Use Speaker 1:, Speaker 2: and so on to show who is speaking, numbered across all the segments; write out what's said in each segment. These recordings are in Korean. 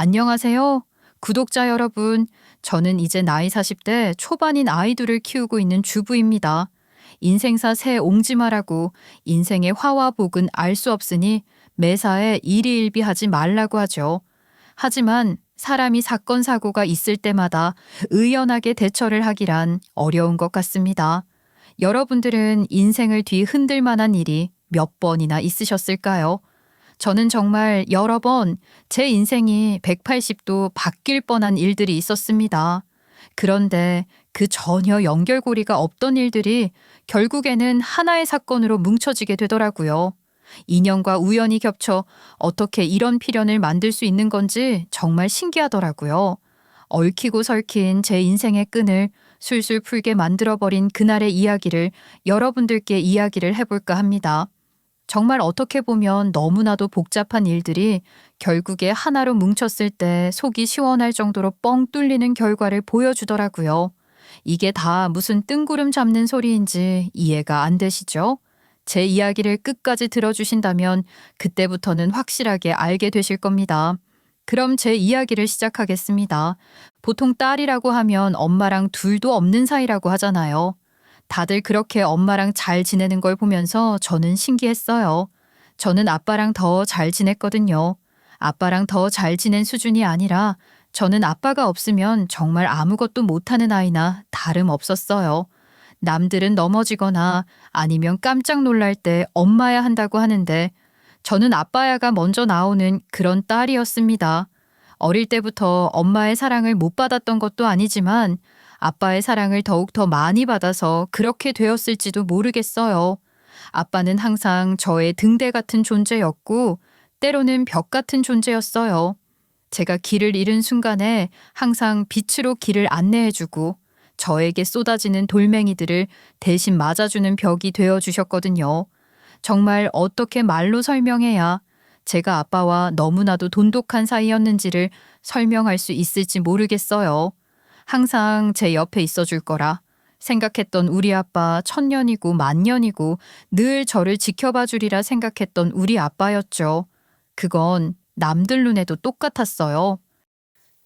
Speaker 1: 안녕하세요. 구독자 여러분. 저는 이제 나이 40대 초반인 아이들을 키우고 있는 주부입니다. 인생사 새 옹지마라고 인생의 화와 복은 알 수 없으니 매사에 일희일비하지 말라고 하죠. 하지만 사람이 사건 사고가 있을 때마다 의연하게 대처를 하기란 어려운 것 같습니다. 여러분들은 인생을 뒤흔들 만한 일이 몇 번이나 있으셨을까요? 저는 정말 여러 번 제 인생이 180도 바뀔 뻔한 일들이 있었습니다. 그런데 그 전혀 연결고리가 없던 일들이 결국에는 하나의 사건으로 뭉쳐지게 되더라고요. 인연과 우연이 겹쳐 어떻게 이런 필연을 만들 수 있는 건지 정말 신기하더라고요. 얽히고 설킨 제 인생의 끈을 술술 풀게 만들어버린 그날의 이야기를 여러분들께 이야기를 해볼까 합니다. 정말 어떻게 보면 너무나도 복잡한 일들이 결국에 하나로 뭉쳤을 때 속이 시원할 정도로 뻥 뚫리는 결과를 보여주더라고요. 이게 다 무슨 뜬구름 잡는 소리인지 이해가 안 되시죠? 제 이야기를 끝까지 들어주신다면 그때부터는 확실하게 알게 되실 겁니다. 그럼 제 이야기를 시작하겠습니다. 보통 딸이라고 하면 엄마랑 둘도 없는 사이라고 하잖아요. 다들 그렇게 엄마랑 잘 지내는 걸 보면서 저는 신기했어요. 저는 아빠랑 더 잘 지냈거든요. 아빠랑 더 잘 지낸 수준이 아니라 저는 아빠가 없으면 정말 아무것도 못하는 아이나 다름없었어요. 남들은 넘어지거나 아니면 깜짝 놀랄 때 엄마야 한다고 하는데 저는 아빠야가 먼저 나오는 그런 딸이었습니다. 어릴 때부터 엄마의 사랑을 못 받았던 것도 아니지만 아빠의 사랑을 더욱 더 많이 받아서 그렇게 되었을지도 모르겠어요. 아빠는 항상 저의 등대 같은 존재였고 때로는 벽 같은 존재였어요. 제가 길을 잃은 순간에 항상 빛으로 길을 안내해주고 저에게 쏟아지는 돌멩이들을 대신 맞아주는 벽이 되어주셨거든요. 정말 어떻게 말로 설명해야 제가 아빠와 너무나도 돈독한 사이였는지를 설명할 수 있을지 모르겠어요. 항상 제 옆에 있어줄 거라 생각했던 우리 아빠 천년이고 만년이고 늘 저를 지켜봐 주리라 생각했던 우리 아빠였죠. 그건 남들 눈에도 똑같았어요.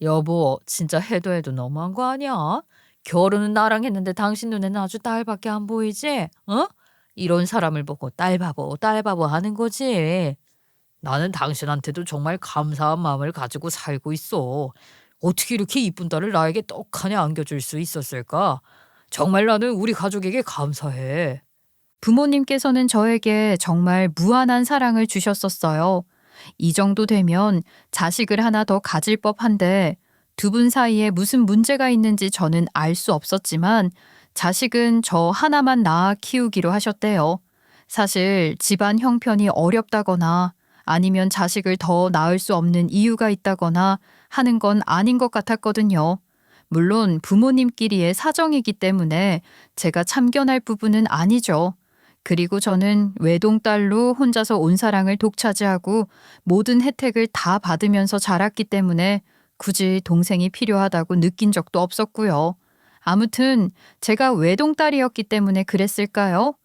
Speaker 2: 여보, 진짜 해도 해도 너무한 거 아니야? 결혼은 나랑 했는데 당신 눈에는 아주 딸밖에 안 보이지? 어? 이런 사람을 보고 딸 바보 하는 거지. 나는 당신한테도 정말 감사한 마음을 가지고 살고 있어. 어떻게 이렇게 이쁜 딸을 나에게 떡하니 안겨줄 수 있었을까? 정말 나는 우리 가족에게 감사해.
Speaker 1: 부모님께서는 저에게 정말 무한한 사랑을 주셨었어요. 이 정도 되면 자식을 하나 더 가질 법한데 두 분 사이에 무슨 문제가 있는지 저는 알 수 없었지만 자식은 저 하나만 낳아 키우기로 하셨대요. 사실 집안 형편이 어렵다거나 아니면 자식을 더 낳을 수 없는 이유가 있다거나 하는 건 아닌 것 같았거든요. 물론 부모님끼리의 사정이기 때문에 제가 참견할 부분은 아니죠. 그리고 저는 외동딸로 혼자서 온 사랑을 독차지하고 모든 혜택을 다 받으면서 자랐기 때문에 굳이 동생이 필요하다고 느낀 적도 없었고요. 아무튼 제가 외동딸이었기 때문에 그랬을까요?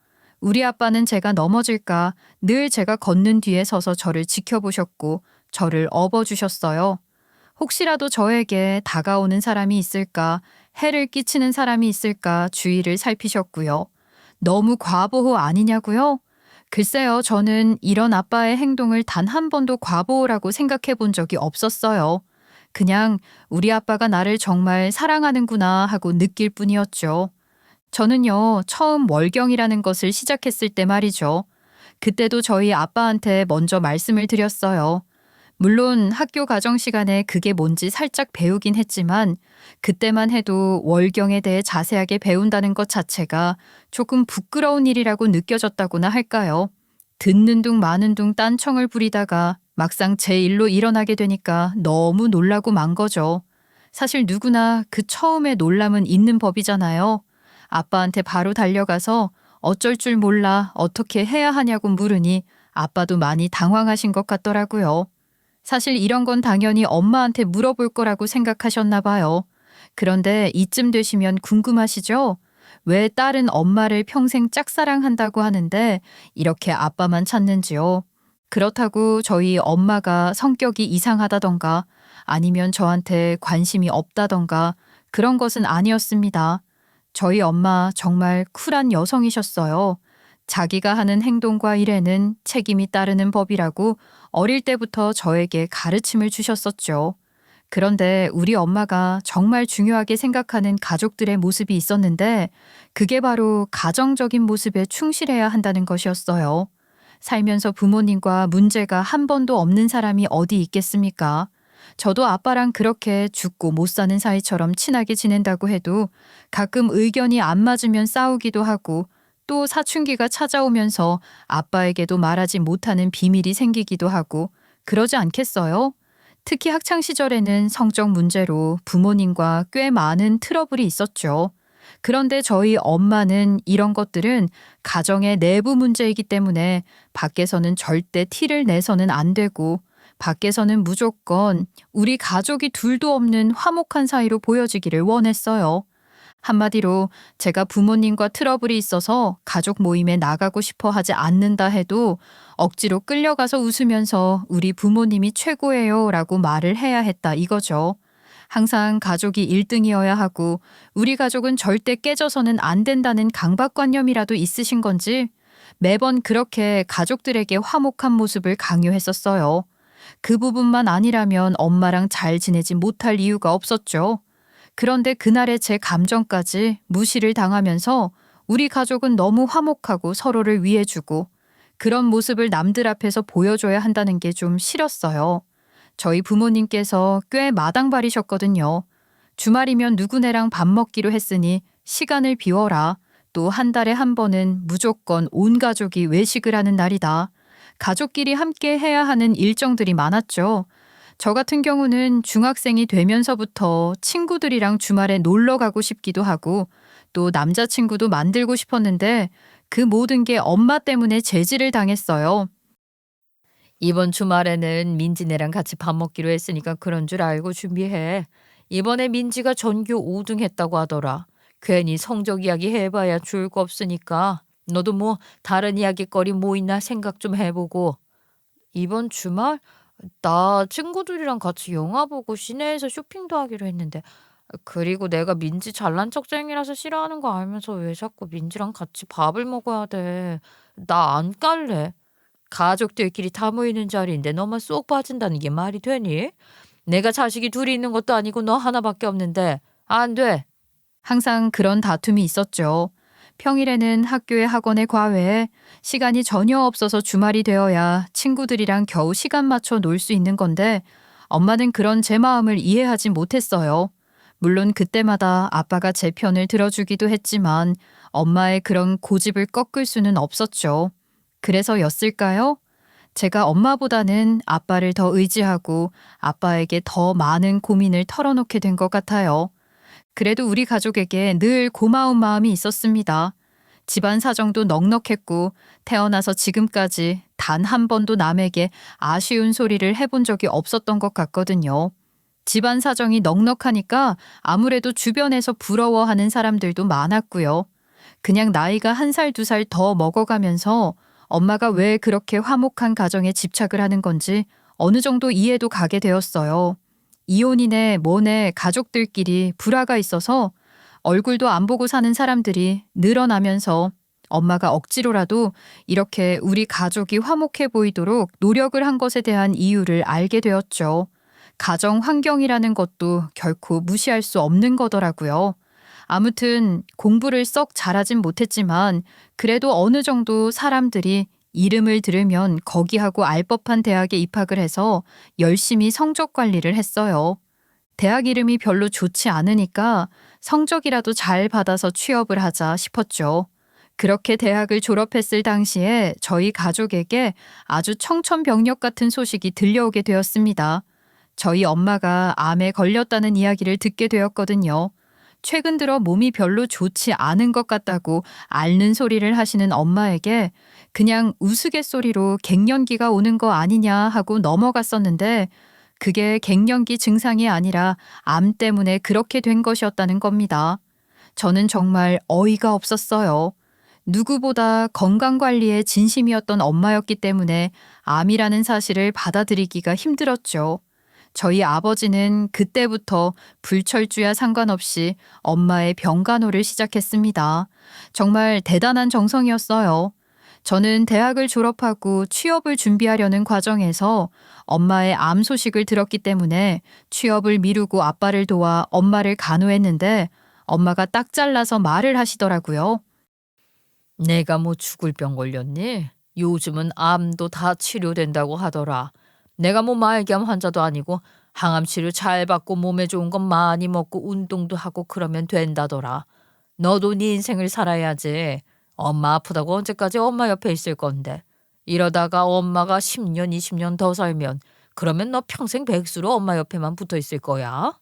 Speaker 1: 우리 아빠는 제가 넘어질까 늘 제가 걷는 뒤에 서서 저를 지켜보셨고 저를 업어주셨어요. 혹시라도 저에게 다가오는 사람이 있을까, 해를 끼치는 사람이 있을까 주의를 살피셨고요. 너무 과보호 아니냐고요? 글쎄요, 저는 이런 아빠의 행동을 단 한 번도 과보호라고 생각해 본 적이 없었어요. 그냥 우리 아빠가 나를 정말 사랑하는구나 하고 느낄 뿐이었죠. 저는요, 처음 월경이라는 것을 시작했을 때 말이죠. 그때도 저희 아빠한테 먼저 말씀을 드렸어요. 물론 학교 가정 시간에 그게 뭔지 살짝 배우긴 했지만 그때만 해도 월경에 대해 자세하게 배운다는 것 자체가 조금 부끄러운 일이라고 느껴졌다고나 할까요? 듣는 둥 마는 둥 딴청을 부리다가 막상 제 일로 일어나게 되니까 너무 놀라고 만 거죠. 사실 누구나 그 처음에 놀람은 있는 법이잖아요. 아빠한테 바로 달려가서 어쩔 줄 몰라 어떻게 해야 하냐고 물으니 아빠도 많이 당황하신 것 같더라고요. 사실 이런 건 당연히 엄마한테 물어볼 거라고 생각하셨나 봐요. 그런데 이쯤 되시면 궁금하시죠? 왜 딸은 엄마를 평생 짝사랑한다고 하는데 이렇게 아빠만 찾는지요? 그렇다고 저희 엄마가 성격이 이상하다던가 아니면 저한테 관심이 없다던가 그런 것은 아니었습니다. 저희 엄마 정말 쿨한 여성이셨어요. 자기가 하는 행동과 일에는 책임이 따르는 법이라고 어릴 때부터 저에게 가르침을 주셨었죠. 그런데 우리 엄마가 정말 중요하게 생각하는 가족들의 모습이 있었는데 그게 바로 가정적인 모습에 충실해야 한다는 것이었어요. 살면서 부모님과 문제가 한 번도 없는 사람이 어디 있겠습니까? 저도 아빠랑 그렇게 죽고 못 사는 사이처럼 친하게 지낸다고 해도 가끔 의견이 안 맞으면 싸우기도 하고 또 사춘기가 찾아오면서 아빠에게도 말하지 못하는 비밀이 생기기도 하고 그러지 않겠어요? 특히 학창 시절에는 성적 문제로 부모님과 꽤 많은 트러블이 있었죠. 그런데 저희 엄마는 이런 것들은 가정의 내부 문제이기 때문에 밖에서는 절대 티를 내서는 안 되고 밖에서는 무조건 우리 가족이 둘도 없는 화목한 사이로 보여지기를 원했어요. 한마디로 제가 부모님과 트러블이 있어서 가족 모임에 나가고 싶어 하지 않는다 해도 억지로 끌려가서 웃으면서 우리 부모님이 최고예요 라고 말을 해야 했다 이거죠. 항상 가족이 1등이어야 하고 우리 가족은 절대 깨져서는 안 된다는 강박관념이라도 있으신 건지 매번 그렇게 가족들에게 화목한 모습을 강요했었어요. 그 부분만 아니라면 엄마랑 잘 지내지 못할 이유가 없었죠. 그런데 그날의 제 감정까지 무시를 당하면서 우리 가족은 너무 화목하고 서로를 위해주고 그런 모습을 남들 앞에서 보여줘야 한다는 게 좀 싫었어요. 저희 부모님께서 꽤 마당발이셨거든요. 주말이면 누구네랑 밥 먹기로 했으니 시간을 비워라. 또 한 달에 한 번은 무조건 온 가족이 외식을 하는 날이다. 가족끼리 함께 해야 하는 일정들이 많았죠. 저 같은 경우는 중학생이 되면서부터 친구들이랑 주말에 놀러 가고 싶기도 하고 또 남자친구도 만들고 싶었는데 그 모든 게 엄마 때문에 제지를 당했어요.
Speaker 2: 이번 주말에는 민지네랑 같이 밥 먹기로 했으니까 그런 줄 알고 준비해. 이번에 민지가 전교 5등 했다고 하더라. 괜히 성적 이야기 해봐야 좋을 거 없으니까 너도 뭐 다른 이야기거리 뭐 있나 생각 좀 해보고. 이번 주말? 나 친구들이랑 같이 영화 보고 시내에서 쇼핑도 하기로 했는데 그리고 내가 민지 잘난 척쟁이라서 싫어하는 거 알면서 왜 자꾸 민지랑 같이 밥을 먹어야 돼. 나 안 갈래. 가족들끼리 다 모이는 자리인데 너만 쏙 빠진다는 게 말이 되니? 내가 자식이 둘이 있는 것도 아니고 너 하나밖에 없는데 안 돼.
Speaker 1: 항상 그런 다툼이 있었죠. 평일에는 학교에 학원에 과외에 시간이 전혀 없어서 주말이 되어야 친구들이랑 겨우 시간 맞춰 놀 수 있는 건데 엄마는 그런 제 마음을 이해하지 못했어요. 물론 그때마다 아빠가 제 편을 들어주기도 했지만 엄마의 그런 고집을 꺾을 수는 없었죠. 그래서였을까요? 제가 엄마보다는 아빠를 더 의지하고 아빠에게 더 많은 고민을 털어놓게 된 것 같아요. 그래도 우리 가족에게 늘 고마운 마음이 있었습니다. 집안 사정도 넉넉했고 태어나서 지금까지 단 한 번도 남에게 아쉬운 소리를 해본 적이 없었던 것 같거든요. 집안 사정이 넉넉하니까 아무래도 주변에서 부러워하는 사람들도 많았고요. 그냥 나이가 1살, 2살 더 먹어가면서 엄마가 왜 그렇게 화목한 가정에 집착을 하는 건지 어느 정도 이해도 가게 되었어요. 이혼이네 뭐네 가족들끼리 불화가 있어서 얼굴도 안 보고 사는 사람들이 늘어나면서 엄마가 억지로라도 이렇게 우리 가족이 화목해 보이도록 노력을 한 것에 대한 이유를 알게 되었죠. 가정 환경이라는 것도 결코 무시할 수 없는 거더라고요. 아무튼 공부를 썩 잘하진 못했지만 그래도 어느 정도 사람들이 이름을 들으면 거기하고 알 법한 대학에 입학을 해서 열심히 성적 관리를 했어요. 대학 이름이 별로 좋지 않으니까 성적이라도 잘 받아서 취업을 하자 싶었죠. 그렇게 대학을 졸업했을 당시에 저희 가족에게 아주 청천벽력 같은 소식이 들려오게 되었습니다. 저희 엄마가 암에 걸렸다는 이야기를 듣게 되었거든요. 최근 들어 몸이 별로 좋지 않은 것 같다고 앓는 소리를 하시는 엄마에게 그냥 우스갯소리로 갱년기가 오는 거 아니냐 하고 넘어갔었는데 그게 갱년기 증상이 아니라 암 때문에 그렇게 된 것이었다는 겁니다. 저는 정말 어이가 없었어요. 누구보다 건강관리에 진심이었던 엄마였기 때문에 암이라는 사실을 받아들이기가 힘들었죠. 저희 아버지는 그때부터 불철주야 상관없이 엄마의 병간호를 시작했습니다. 정말 대단한 정성이었어요. 저는 대학을 졸업하고 취업을 준비하려는 과정에서 엄마의 암 소식을 들었기 때문에 취업을 미루고 아빠를 도와 엄마를 간호했는데 엄마가 딱 잘라서 말을 하시더라고요.
Speaker 2: 내가 뭐 죽을 병 걸렸니? 요즘은 암도 다 치료된다고 하더라. 내가 뭐 말기암 환자도 아니고 항암 치료 잘 받고 몸에 좋은 건 많이 먹고 운동도 하고 그러면 된다더라. 너도 네 인생을 살아야지. 엄마 아프다고 언제까지 엄마 옆에 있을 건데. 이러다가 엄마가 10년, 20년 더 살면 그러면 너 평생 백수로 엄마 옆에만 붙어 있을 거야.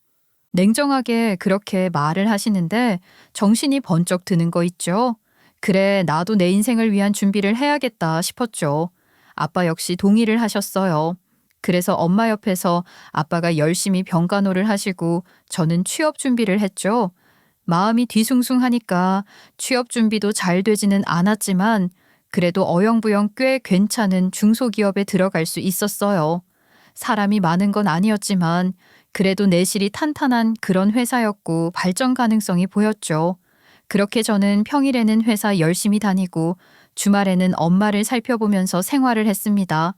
Speaker 1: 냉정하게 그렇게 말을 하시는데 정신이 번쩍 드는 거 있죠. 그래, 나도 내 인생을 위한 준비를 해야겠다 싶었죠. 아빠 역시 동의를 하셨어요. 그래서 엄마 옆에서 아빠가 열심히 병간호를 하시고 저는 취업 준비를 했죠. 마음이 뒤숭숭하니까 취업 준비도 잘 되지는 않았지만 그래도 어영부영 꽤 괜찮은 중소기업에 들어갈 수 있었어요. 사람이 많은 건 아니었지만 그래도 내실이 탄탄한 그런 회사였고 발전 가능성이 보였죠. 그렇게 저는 평일에는 회사 열심히 다니고 주말에는 엄마를 살펴보면서 생활을 했습니다.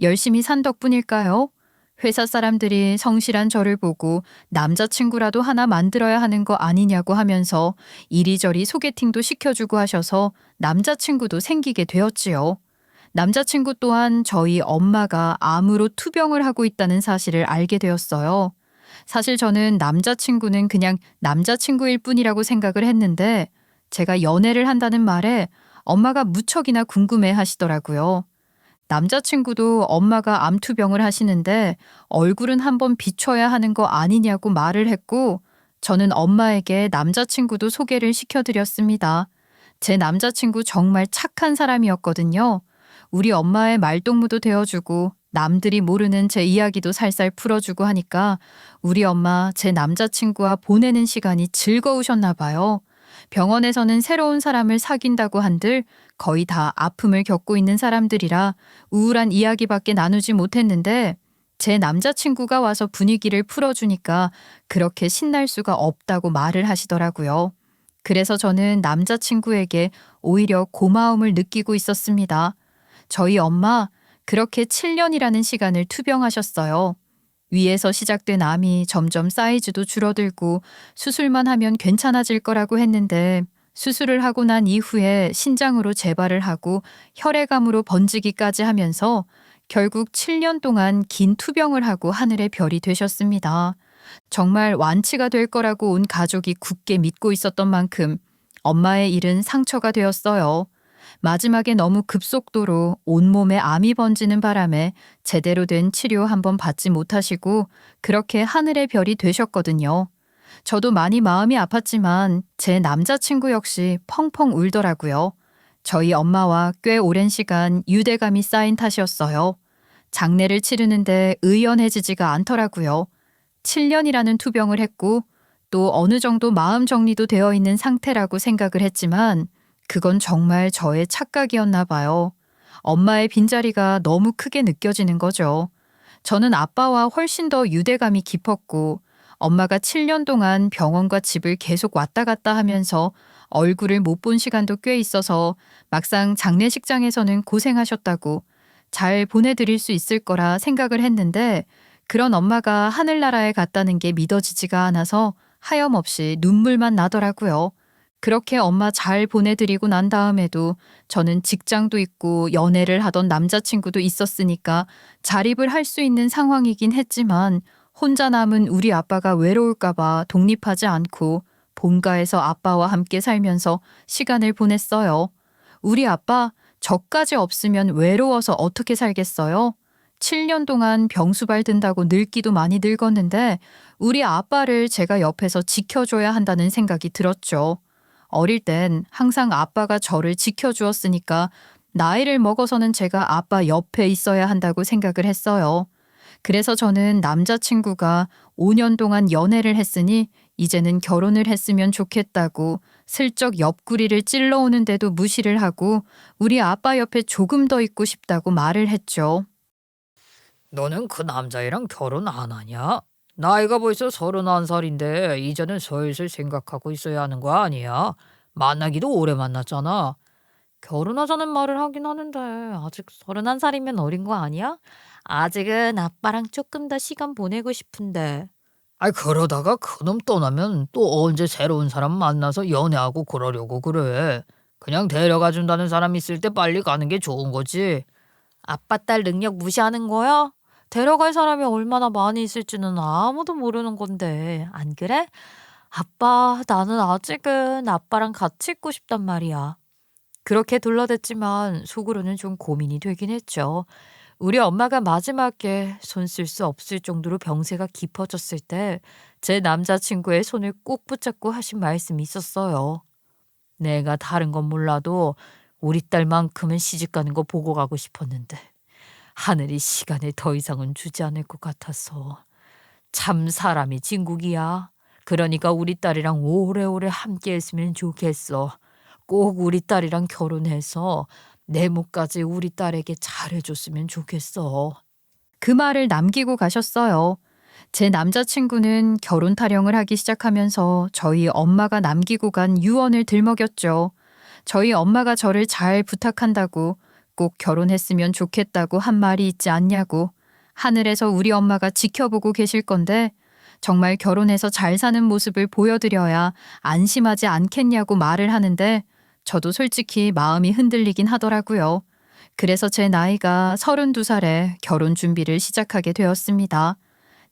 Speaker 1: 열심히 산 덕분일까요? 회사 사람들이 성실한 저를 보고 남자친구라도 하나 만들어야 하는 거 아니냐고 하면서 이리저리 소개팅도 시켜주고 하셔서 남자친구도 생기게 되었지요. 남자친구 또한 저희 엄마가 암으로 투병을 하고 있다는 사실을 알게 되었어요. 사실 저는 남자친구는 그냥 남자친구일 뿐이라고 생각을 했는데 제가 연애를 한다는 말에 엄마가 무척이나 궁금해 하시더라고요. 남자친구도 엄마가 암투병을 하시는데 얼굴은 한번 비춰야 하는 거 아니냐고 말을 했고 저는 엄마에게 남자친구도 소개를 시켜드렸습니다. 제 남자친구 정말 착한 사람이었거든요. 우리 엄마의 말동무도 되어주고 남들이 모르는 제 이야기도 살살 풀어주고 하니까 우리 엄마 제 남자친구와 보내는 시간이 즐거우셨나 봐요. 병원에서는 새로운 사람을 사귄다고 한들 거의 다 아픔을 겪고 있는 사람들이라 우울한 이야기밖에 나누지 못했는데 제 남자친구가 와서 분위기를 풀어주니까 그렇게 신날 수가 없다고 말을 하시더라고요. 그래서 저는 남자친구에게 오히려 고마움을 느끼고 있었습니다. 저희 엄마 그렇게 7년이라는 시간을 투병하셨어요. 위에서 시작된 암이 점점 사이즈도 줄어들고 수술만 하면 괜찮아질 거라고 했는데 수술을 하고 난 이후에 신장으로 재발을 하고 혈액암으로 번지기까지 하면서 결국 7년 동안 긴 투병을 하고 하늘의 별이 되셨습니다. 정말 완치가 될 거라고 온 가족이 굳게 믿고 있었던 만큼 엄마의 일은 상처가 되었어요. 마지막에 너무 급속도로 온몸에 암이 번지는 바람에 제대로 된 치료 한번 받지 못하시고 그렇게 하늘의 별이 되셨거든요. 저도 많이 마음이 아팠지만 제 남자친구 역시 펑펑 울더라고요. 저희 엄마와 꽤 오랜 시간 유대감이 쌓인 탓이었어요. 장례를 치르는데 의연해지지가 않더라고요. 7년이라는 투병을 했고 또 어느 정도 마음 정리도 되어 있는 상태라고 생각을 했지만 그건 정말 저의 착각이었나 봐요. 엄마의 빈자리가 너무 크게 느껴지는 거죠. 저는 아빠와 훨씬 더 유대감이 깊었고 엄마가 7년 동안 병원과 집을 계속 왔다 갔다 하면서 얼굴을 못 본 시간도 꽤 있어서 막상 장례식장에서는 고생하셨다고 잘 보내드릴 수 있을 거라 생각을 했는데 그런 엄마가 하늘나라에 갔다는 게 믿어지지가 않아서 하염없이 눈물만 나더라고요. 그렇게 엄마 잘 보내드리고 난 다음에도 저는 직장도 있고 연애를 하던 남자친구도 있었으니까 자립을 할 수 있는 상황이긴 했지만 혼자 남은 우리 아빠가 외로울까봐 독립하지 않고 본가에서 아빠와 함께 살면서 시간을 보냈어요. 우리 아빠 저까지 없으면 외로워서 어떻게 살겠어요? 7년 동안 병수발 든다고 늙기도 많이 늙었는데 우리 아빠를 제가 옆에서 지켜줘야 한다는 생각이 들었죠. 어릴 땐 항상 아빠가 저를 지켜주었으니까 나이를 먹어서는 제가 아빠 옆에 있어야 한다고 생각을 했어요. 그래서 저는 남자친구가 5년 동안 연애를 했으니 이제는 결혼을 했으면 좋겠다고 슬쩍 옆구리를 찔러오는데도 무시를 하고 우리 아빠 옆에 조금 더 있고 싶다고 말을 했죠.
Speaker 2: 너는 그 남자애랑 결혼 안 하냐? 나이가 벌써 31살인데 이제는 슬슬 생각하고 있어야 하는 거 아니야? 만나기도 오래 만났잖아. 결혼하자는 말을 하긴 하는데 아직 31살이면 어린 거 아니야? 아직은 아빠랑 조금 더 시간 보내고 싶은데. 아이 그러다가 그놈 떠나면 또 언제 새로운 사람 만나서 연애하고 그러려고 그래. 그냥 데려가 준다는 사람 있을 때 빨리 가는 게 좋은 거지. 아빠 딸 능력 무시하는 거야? 데려갈 사람이 얼마나 많이 있을지는 아무도 모르는 건데, 안 그래? 아빠, 나는 아직은 아빠랑 같이 있고 싶단 말이야. 그렇게 둘러댔지만 속으로는 좀 고민이 되긴 했죠. 우리 엄마가 마지막에 손 쓸 수 없을 정도로 병세가 깊어졌을 때 제 남자친구의 손을 꼭 붙잡고 하신 말씀이 있었어요. 내가 다른 건 몰라도 우리 딸만큼은 시집 가는 거 보고 가고 싶었는데 하늘이 시간을 더 이상은 주지 않을 것 같아서. 참 사람이 진국이야. 그러니까 우리 딸이랑 오래오래 함께 했으면 좋겠어. 꼭 우리 딸이랑 결혼해서 내 몫까지 우리 딸에게 잘해줬으면 좋겠어.
Speaker 1: 그 말을 남기고 가셨어요. 제 남자친구는 결혼 타령을 하기 시작하면서 저희 엄마가 남기고 간 유언을 들먹였죠. 저희 엄마가 저를 잘 부탁한다고, 꼭 결혼했으면 좋겠다고 한 말이 있지 않냐고, 하늘에서 우리 엄마가 지켜보고 계실 건데 정말 결혼해서 잘 사는 모습을 보여드려야 안심하지 않겠냐고 말을 하는데 저도 솔직히 마음이 흔들리긴 하더라고요. 그래서 제 나이가 32살에 결혼 준비를 시작하게 되었습니다.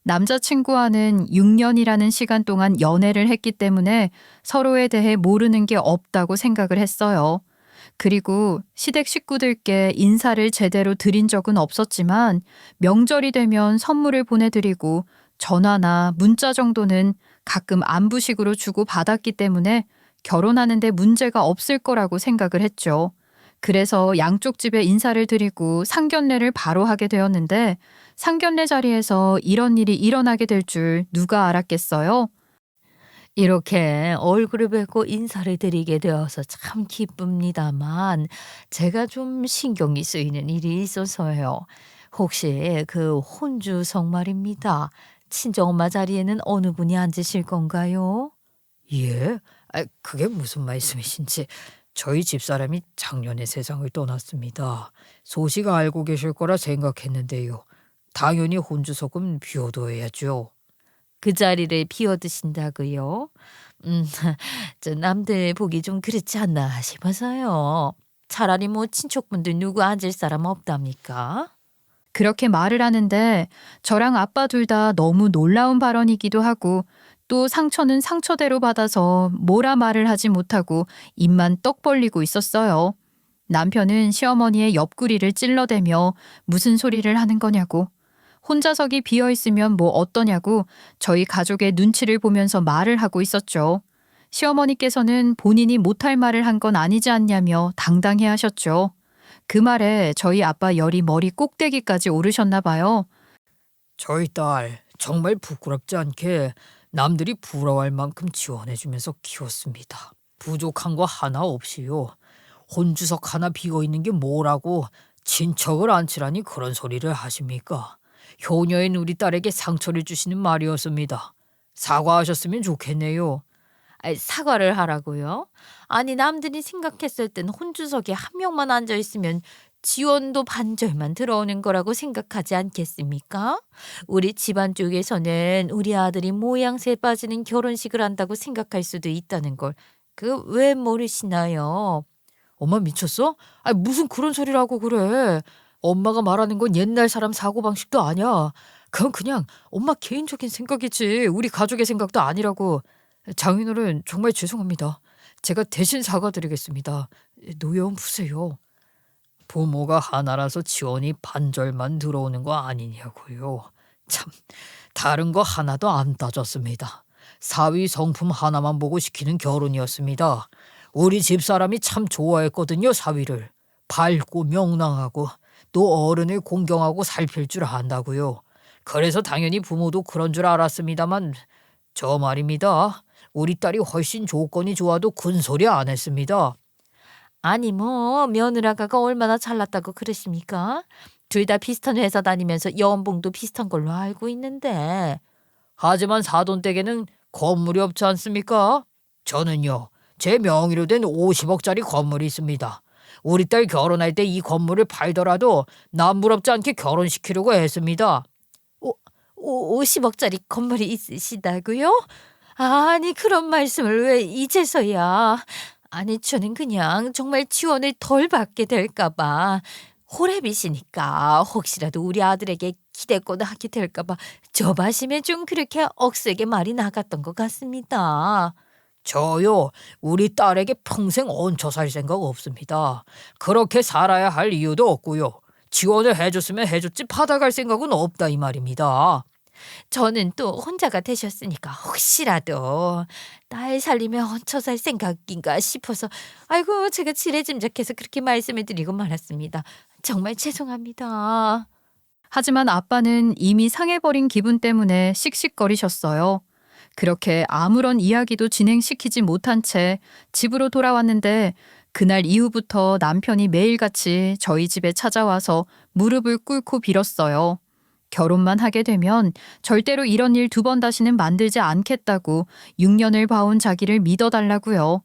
Speaker 1: 남자친구와는 6년이라는 시간 동안 연애를 했기 때문에 서로에 대해 모르는 게 없다고 생각을 했어요. 그리고 시댁 식구들께 인사를 제대로 드린 적은 없었지만 명절이 되면 선물을 보내드리고 전화나 문자 정도는 가끔 안부식으로 주고 받았기 때문에 결혼하는데 문제가 없을 거라고 생각을 했죠. 그래서 양쪽 집에 인사를 드리고 상견례를 바로 하게 되었는데 상견례 자리에서 이런 일이 일어나게 될 줄 누가 알았겠어요?
Speaker 2: 이렇게 얼굴을 뵙고 인사를 드리게 되어서 참 기쁩니다만 제가 좀 신경이 쓰이는 일이 있어서요. 혹시 그 혼주석 말입니다. 친정엄마 자리에는 어느 분이 앉으실 건가요? 예? 그게 무슨 말씀이신지. 저희 집사람이 작년에 세상을 떠났습니다. 소식 알고 계실 거라 생각했는데요. 당연히 혼주석은 비워둬야죠. 그 자리를 비워두신다고요? 음, 저 남들 보기 좀 그렇지 않나 싶어서요. 차라리 뭐 친척분들 누구 앉을 사람 없답니까?
Speaker 1: 그렇게 말을 하는데 저랑 아빠 둘 다 너무 놀라운 발언이기도 하고 또 상처는 상처대로 받아서 뭐라 말을 하지 못하고 입만 떡 벌리고 있었어요. 남편은 시어머니의 옆구리를 찔러대며 무슨 소리를 하는 거냐고, 혼자석이 비어 있으면 뭐 어떠냐고 저희 가족의 눈치를 보면서 말을 하고 있었죠. 시어머니께서는 본인이 못할 말을 한 건 아니지 않냐며 당당해 하셨죠. 그 말에 저희 아빠 열이 머리 꼭대기까지 오르셨나 봐요.
Speaker 2: 저희 딸 정말 부끄럽지 않게 남들이 부러워할 만큼 지원해주면서 키웠습니다. 부족한 거 하나 없이요. 혼주석 하나 비어 있는 게 뭐라고 친척을 안치라니 그런 소리를 하십니까? 효녀인 우리 딸에게 상처를 주시는 말이었습니다. 사과하셨으면 좋겠네요. 사과를 하라고요? 아니 남들이 생각했을 땐 혼주석에 한 명만 앉아 있으면 지원도 반절만 들어오는 거라고 생각하지 않겠습니까? 우리 집안 쪽에서는 우리 아들이 모양새 빠지는 결혼식을 한다고 생각할 수도 있다는 걸 그 왜 모르시나요? 엄마 미쳤어? 무슨 그런 소리를 하고 그래. 엄마가 말하는 건 옛날 사람 사고방식도 아니야. 그건 그냥 엄마 개인적인 생각이지 우리 가족의 생각도 아니라고. 장인어른 정말 죄송합니다. 제가 대신 사과드리겠습니다. 노여움 푸세요. 부모가 하나라서 지원이 반절만 들어오는 거 아니냐고요. 참 다른 거 하나도 안 따졌습니다. 사위 성품 하나만 보고 시키는 결혼이었습니다. 우리 집사람이 참 좋아했거든요. 사위를. 밝고 명랑하고 또 어른을 공경하고 살필 줄 안다고요. 그래서 당연히 부모도 그런 줄 알았습니다만 저 말입니다. 우리 딸이 훨씬 조건이 좋아도 큰 소리 안 했습니다. 아니 뭐 며느라가 얼마나 잘났다고 그러십니까? 둘 다 비슷한 회사 다니면서 연봉도 비슷한 걸로 알고 있는데. 하지만 사돈댁에는 건물이 없지 않습니까? 저는요, 제 명의로 된 50억짜리 건물이 있습니다. 우리 딸 결혼할 때 이 건물을 팔더라도 남부럽지 않게 결혼시키려고 했습니다. 50억짜리 건물이 있으시다고요? 아니 그런 말씀을 왜 이제서야. 아니 저는 그냥 정말 지원을 덜 받게 될까 봐. 호랩이시니까 혹시라도 우리 아들에게 기대권 하게 될까 봐 저바심에 좀 그렇게 억세게 말이 나갔던 것 같습니다. 저요, 우리 딸에게 평생 얹혀 살 생각 없습니다. 그렇게 살아야 할 이유도 없고요. 지원을 해줬으면 해줬지 받아갈 생각은 없다 이 말입니다. 저는 또 혼자가 되셨으니까 혹시라도 딸 살림에 얹혀 살 생각인가 싶어서 아이고 제가 지레짐작해서 그렇게 말씀을 드리고 말았습니다. 정말 죄송합니다.
Speaker 1: 하지만 아빠는 이미 상해버린 기분 때문에 씩씩거리셨어요. 그렇게 아무런 이야기도 진행시키지 못한 채 집으로 돌아왔는데 그날 이후부터 남편이 매일같이 저희 집에 찾아와서 무릎을 꿇고 빌었어요. 결혼만 하게 되면 절대로 이런 일 2번 다시는 만들지 않겠다고 6년을 봐온 자기를 믿어달라고요.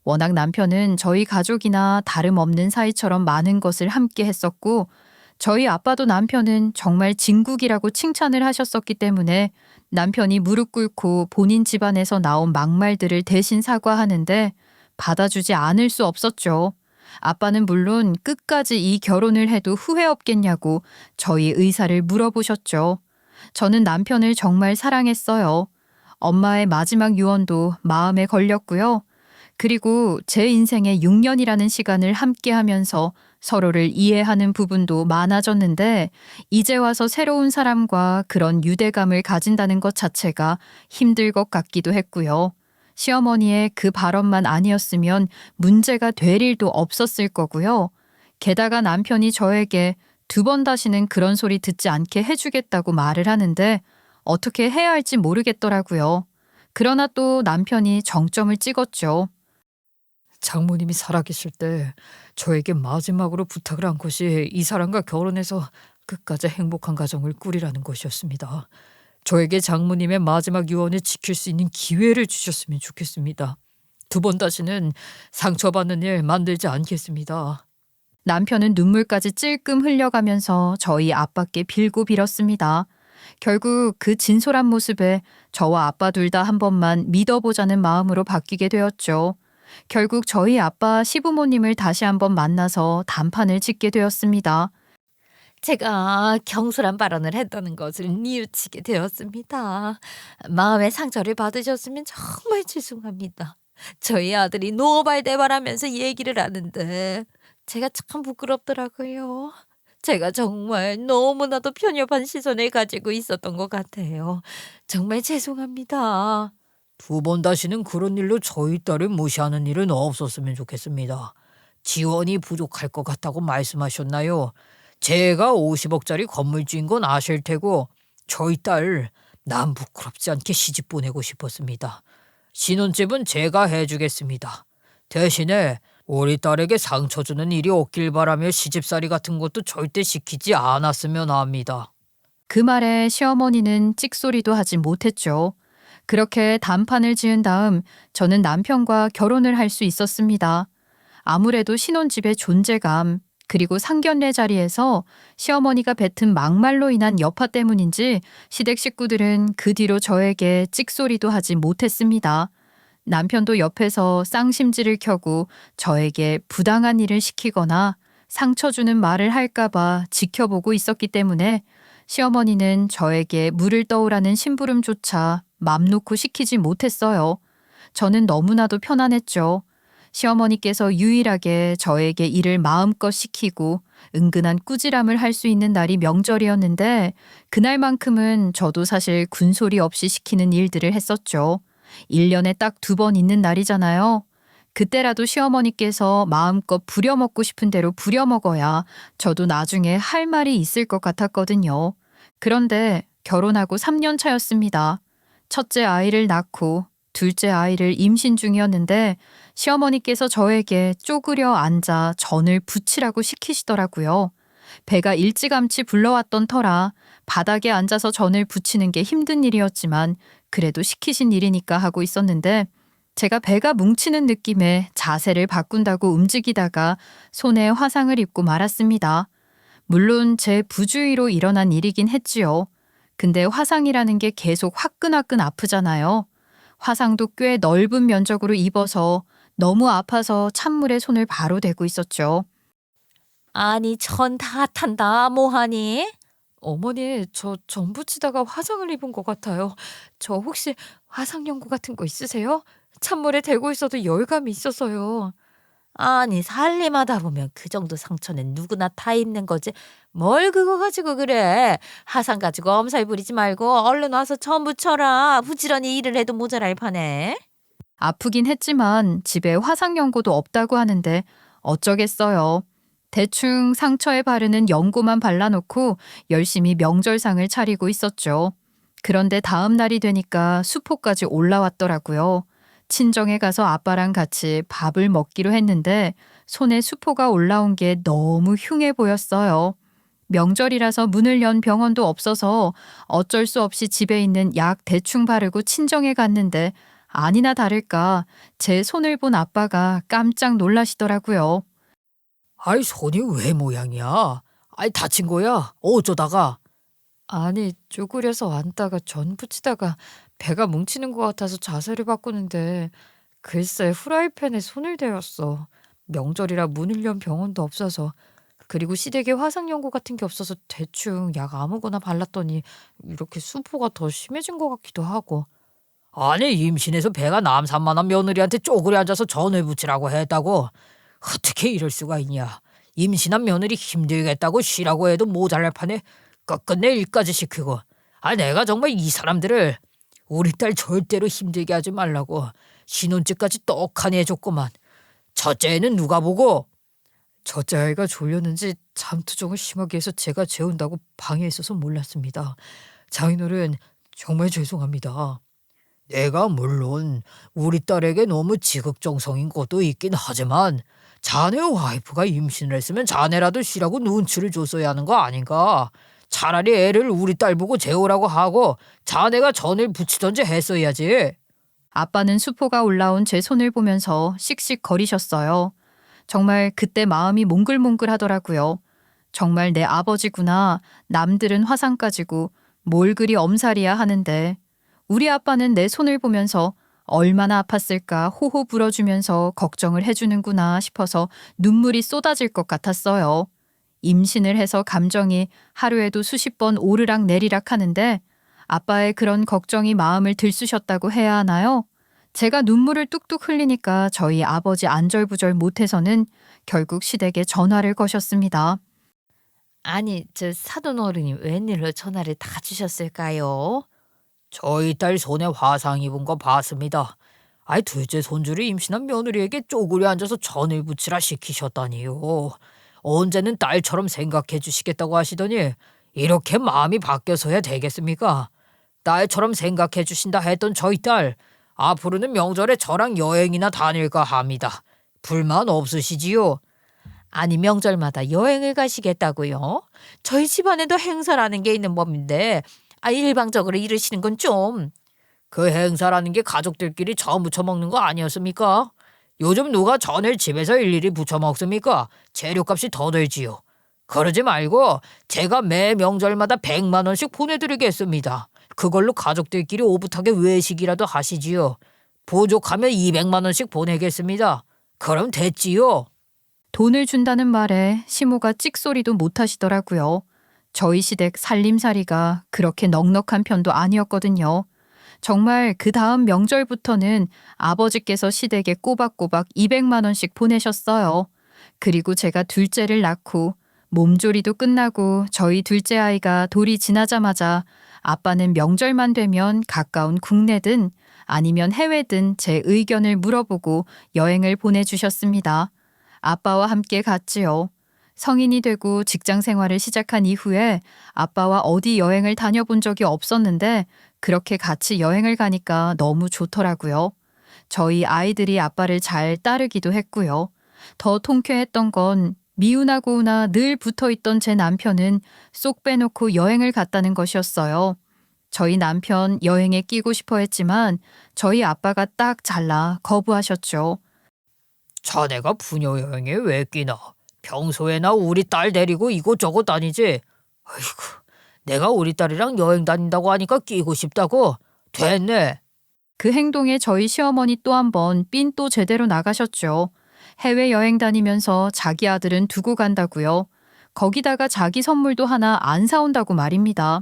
Speaker 1: 워낙 남편은 저희 가족이나 다름없는 사이처럼 많은 것을 함께 했었고 저희 아빠도 남편은 정말 진국이라고 칭찬을 하셨었기 때문에 남편이 무릎 꿇고 본인 집안에서 나온 막말들을 대신 사과하는데 받아주지 않을 수 없었죠. 아빠는 물론 끝까지 이 결혼을 해도 후회 없겠냐고 저희 의사를 물어보셨죠. 저는 남편을 정말 사랑했어요. 엄마의 마지막 유언도 마음에 걸렸고요. 그리고 제 인생의 6년이라는 시간을 함께 하면서 서로를 이해하는 부분도 많아졌는데 이제 와서 새로운 사람과 그런 유대감을 가진다는 것 자체가 힘들 것 같기도 했고요. 시어머니의 그 발언만 아니었으면 문제가 될 일도 없었을 거고요. 게다가 남편이 저에게 2번 다시는 그런 소리 듣지 않게 해주겠다고 말을 하는데 어떻게 해야 할지 모르겠더라고요. 그러나 또 남편이 정점을 찍었죠.
Speaker 2: 장모님이 살아계실 때 저에게 마지막으로 부탁을 한 것이 이 사람과 결혼해서 끝까지 행복한 가정을 꾸리라는 것이었습니다. 저에게 장모님의 마지막 유언을 지킬 수 있는 기회를 주셨으면 좋겠습니다. 2번 다시는 상처받는 일 만들지 않겠습니다.
Speaker 1: 남편은 눈물까지 찔끔 흘려가면서 저희 아빠께 빌고 빌었습니다. 결국 그 진솔한 모습에 저와 아빠 둘 다 한 번만 믿어보자는 마음으로 바뀌게 되었죠. 결국 저희 아빠 시부모님을 다시 한번 만나서 단판을 짓게 되었습니다.
Speaker 2: 제가 경솔한 발언을 했다는 것을 뉘우치게 되었습니다. 마음의 상처를 받으셨으면 정말 죄송합니다. 저희 아들이 노발대발하면서 얘기를 하는데 제가 참 부끄럽더라고요. 제가 정말 너무나도 편협한 시선을 가지고 있었던 것 같아요. 정말 죄송합니다. 2번 다시는 그런 일로 저희 딸을 무시하는 일은 없었으면 좋겠습니다. 지원이 부족할 것 같다고 말씀하셨나요? 제가 50억짜리 건물주인 건 아실 테고 저희 딸 남 부끄럽지 않게 시집 보내고 싶었습니다. 신혼집은 제가 해주겠습니다. 대신에 우리 딸에게 상처 주는 일이 없길 바라며 시집살이 같은 것도 절대 시키지 않았으면 합니다.
Speaker 1: 그 말에 시어머니는 찍소리도 하지 못했죠. 그렇게 단판을 지은 다음 저는 남편과 결혼을 할 수 있었습니다. 아무래도 신혼집의 존재감, 그리고 상견례 자리에서 시어머니가 뱉은 막말로 인한 여파 때문인지 시댁 식구들은 그 뒤로 저에게 찍소리도 하지 못했습니다. 남편도 옆에서 쌍심지를 켜고 저에게 부당한 일을 시키거나 상처 주는 말을 할까봐 지켜보고 있었기 때문에 시어머니는 저에게 물을 떠오라는 심부름조차 맘 놓고 시키지 못했어요. 저는 너무나도 편안했죠. 시어머니께서 유일하게 저에게 일을 마음껏 시키고 은근한 꾸지람을 할 수 있는 날이 명절이었는데 그날만큼은 저도 사실 군소리 없이 시키는 일들을 했었죠. 1년에 딱 2번 있는 날이잖아요. 그때라도 시어머니께서 마음껏 부려먹고 싶은 대로 부려먹어야 저도 나중에 할 말이 있을 것 같았거든요. 그런데 결혼하고 3년 차였습니다. 첫째 아이를 낳고 둘째 아이를 임신 중이었는데 시어머니께서 저에게 쪼그려 앉아 전을 부치라고 시키시더라고요. 배가 일찌감치 불러왔던 터라 바닥에 앉아서 전을 부치는 게 힘든 일이었지만 그래도 시키신 일이니까 하고 있었는데 제가 배가 뭉치는 느낌에 자세를 바꾼다고 움직이다가 손에 화상을 입고 말았습니다. 물론 제 부주의로 일어난 일이긴 했지요. 근데 화상이라는 게 계속 화끈화끈 아프잖아요. 화상도 꽤 넓은 면적으로 입어서 너무 아파서 찬물에 손을 바로 대고 있었죠.
Speaker 2: 아니 천 다 탄다 뭐하니?
Speaker 1: 어머니, 저 전 부치다가 화상을 입은 것 같아요. 저 혹시 화상 연고 같은 거 있으세요? 찬물에 대고 있어도 열감이 있어서요.
Speaker 2: 아니 살림하다 보면 그 정도 상처는 누구나 다 입는 거지. 뭘 그거 가지고 그래. 화상 가지고 엄살 부리지 말고 얼른 와서 천 붙여라. 부지런히 일을 해도 모자랄 판에.
Speaker 1: 아프긴 했지만 집에 화상 연고도 없다고 하는데 어쩌겠어요. 대충 상처에 바르는 연고만 발라놓고 열심히 명절상을 차리고 있었죠. 그런데 다음 날이 되니까 수포까지 올라왔더라고요. 친정에 가서 아빠랑 같이 밥을 먹기로 했는데 손에 수포가 올라온 게 너무 흉해 보였어요. 명절이라서 문을 연 병원도 없어서 어쩔 수 없이 집에 있는 약 대충 바르고 친정에 갔는데 아니나 다를까 제 손을 본 아빠가 깜짝 놀라시더라고요.
Speaker 2: 아이 손이 왜 모양이야? 아이 다친 거야? 어쩌다가?
Speaker 1: 아니, 쪼그려서 앉다가 전 부치다가 배가 뭉치는 것 같아서 자세를 바꾸는데 글쎄 후라이팬에 손을 대었어. 명절이라 문을 연 병원도 없어서 그리고 시댁에 화상 연고 같은 게 없어서 대충 약 아무거나 발랐더니 이렇게 수포가 더 심해진 것 같기도 하고.
Speaker 2: 아니 임신해서 배가 남산만한 며느리한테 쪼그려 앉아서 전을 붙이라고 했다고? 어떻게 이럴 수가 있냐. 임신한 며느리 힘들겠다고 쉬라고 해도 모자랄 판에 끝끝내 일까지 시키고. 아 내가 정말 이 사람들을 우리 딸 절대로 힘들게 하지 말라고 신혼집까지 떡하니 해줬구만. 첫째는 누가 보고?
Speaker 1: 첫째 아이가 졸렸는지 잠투정을 심하게 해서 제가 재운다고 방에 있어서 몰랐습니다. 장인어른, 정말 죄송합니다.
Speaker 2: 내가 물론 우리 딸에게 너무 지극정성인 것도 있긴 하지만 자네 와이프가 임신을 했으면 자네라도 쉬라고 눈치를 줬어야 하는 거 아닌가? 차라리 애를 우리 딸 보고 재우라고 하고 자네가 전을 붙이던지 했어야지.
Speaker 1: 아빠는 수포가 올라온 제 손을 보면서 씩씩거리셨어요. 정말 그때 마음이 몽글몽글 하더라고요. 정말 내 아버지구나. 남들은 화상 가지고 뭘 그리 엄살이야 하는데 우리 아빠는 내 손을 보면서 얼마나 아팠을까 호호 불어주면서 걱정을 해주는구나 싶어서 눈물이 쏟아질 것 같았어요. 임신을 해서 감정이 하루에도 수십 번 오르락 내리락 하는데 아빠의 그런 걱정이 마음을 들쑤셨다고 해야 하나요? 제가 눈물을 뚝뚝 흘리니까 저희 아버지 안절부절 못해서는 결국 시댁에 전화를 거셨습니다.
Speaker 2: 아니 저 사돈 어른이 웬일로 전화를 다 주셨을까요? 저희 딸 손에 화상 입은 거 봤습니다. 아이 둘째 손주를 임신한 며느리에게 쪼그려 앉아서 전을 붙이라 시키셨다니요. 언제는 딸처럼 생각해 주시겠다고 하시더니 이렇게 마음이 바뀌어서야 되겠습니까? 딸처럼 생각해 주신다 했던 저희 딸 앞으로는 명절에 저랑 여행이나 다닐까 합니다. 불만 없으시지요? 아니 명절마다 여행을 가시겠다고요? 저희 집안에도 행사라는 게 있는 법인데 일방적으로 이러시는 건 좀. 그 행사라는 게 가족들끼리 전 부쳐 먹는 거 아니었습니까? 요즘 누가 전을 집에서 일일이 부쳐 먹습니까? 재료값이 더 들지요. 그러지 말고 제가 매 명절마다 100만 원씩 보내드리겠습니다. 그걸로 가족들끼리 오붓하게 외식이라도 하시지요. 부족하면 200만 원씩 보내겠습니다. 그럼 됐지요.
Speaker 1: 돈을 준다는 말에 시모가 찍소리도 못하시더라고요. 저희 시댁 살림살이가 그렇게 넉넉한 편도 아니었거든요. 정말 그 다음 명절부터는 아버지께서 시댁에 꼬박꼬박 200만 원씩 보내셨어요. 그리고 제가 둘째를 낳고 몸조리도 끝나고 저희 둘째 아이가 돌이 지나자마자 아빠는 명절만 되면 가까운 국내든 아니면 해외든 제 의견을 물어보고 여행을 보내주셨습니다. 아빠와 함께 갔지요. 성인이 되고 직장 생활을 시작한 이후에 아빠와 어디 여행을 다녀본 적이 없었는데 그렇게 같이 여행을 가니까 너무 좋더라고요. 저희 아이들이 아빠를 잘 따르기도 했고요. 더 통쾌했던 건 미운하고나 늘 붙어 있던 제 남편은 쏙 빼놓고 여행을 갔다는 것이었어요. 저희 남편 여행에 끼고 싶어 했지만 저희 아빠가 딱 잘라 거부하셨죠.
Speaker 2: 자네가 부녀 여행에 왜 끼나? 평소에나 우리 딸 데리고 이곳저곳 다니지. 아이고, 내가 우리 딸이랑 여행 다닌다고 하니까 끼고 싶다고. 됐네.
Speaker 1: 그 행동에 저희 시어머니 또 한 번 삔또 제대로 나가셨죠. 해외여행 다니면서 자기 아들은 두고 간다고요. 거기다가 자기 선물도 하나 안 사온다고 말입니다.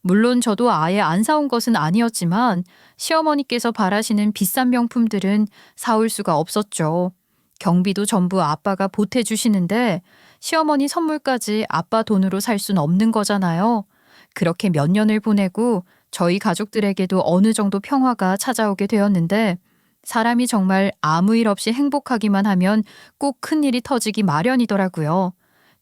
Speaker 1: 물론 저도 아예 안 사온 것은 아니었지만 시어머니께서 바라시는 비싼 명품들은 사올 수가 없었죠. 경비도 전부 아빠가 보태주시는데 시어머니 선물까지 아빠 돈으로 살 순 없는 거잖아요. 그렇게 몇 년을 보내고 저희 가족들에게도 어느 정도 평화가 찾아오게 되었는데 사람이 정말 아무 일 없이 행복하기만 하면 꼭 큰일이 터지기 마련이더라고요.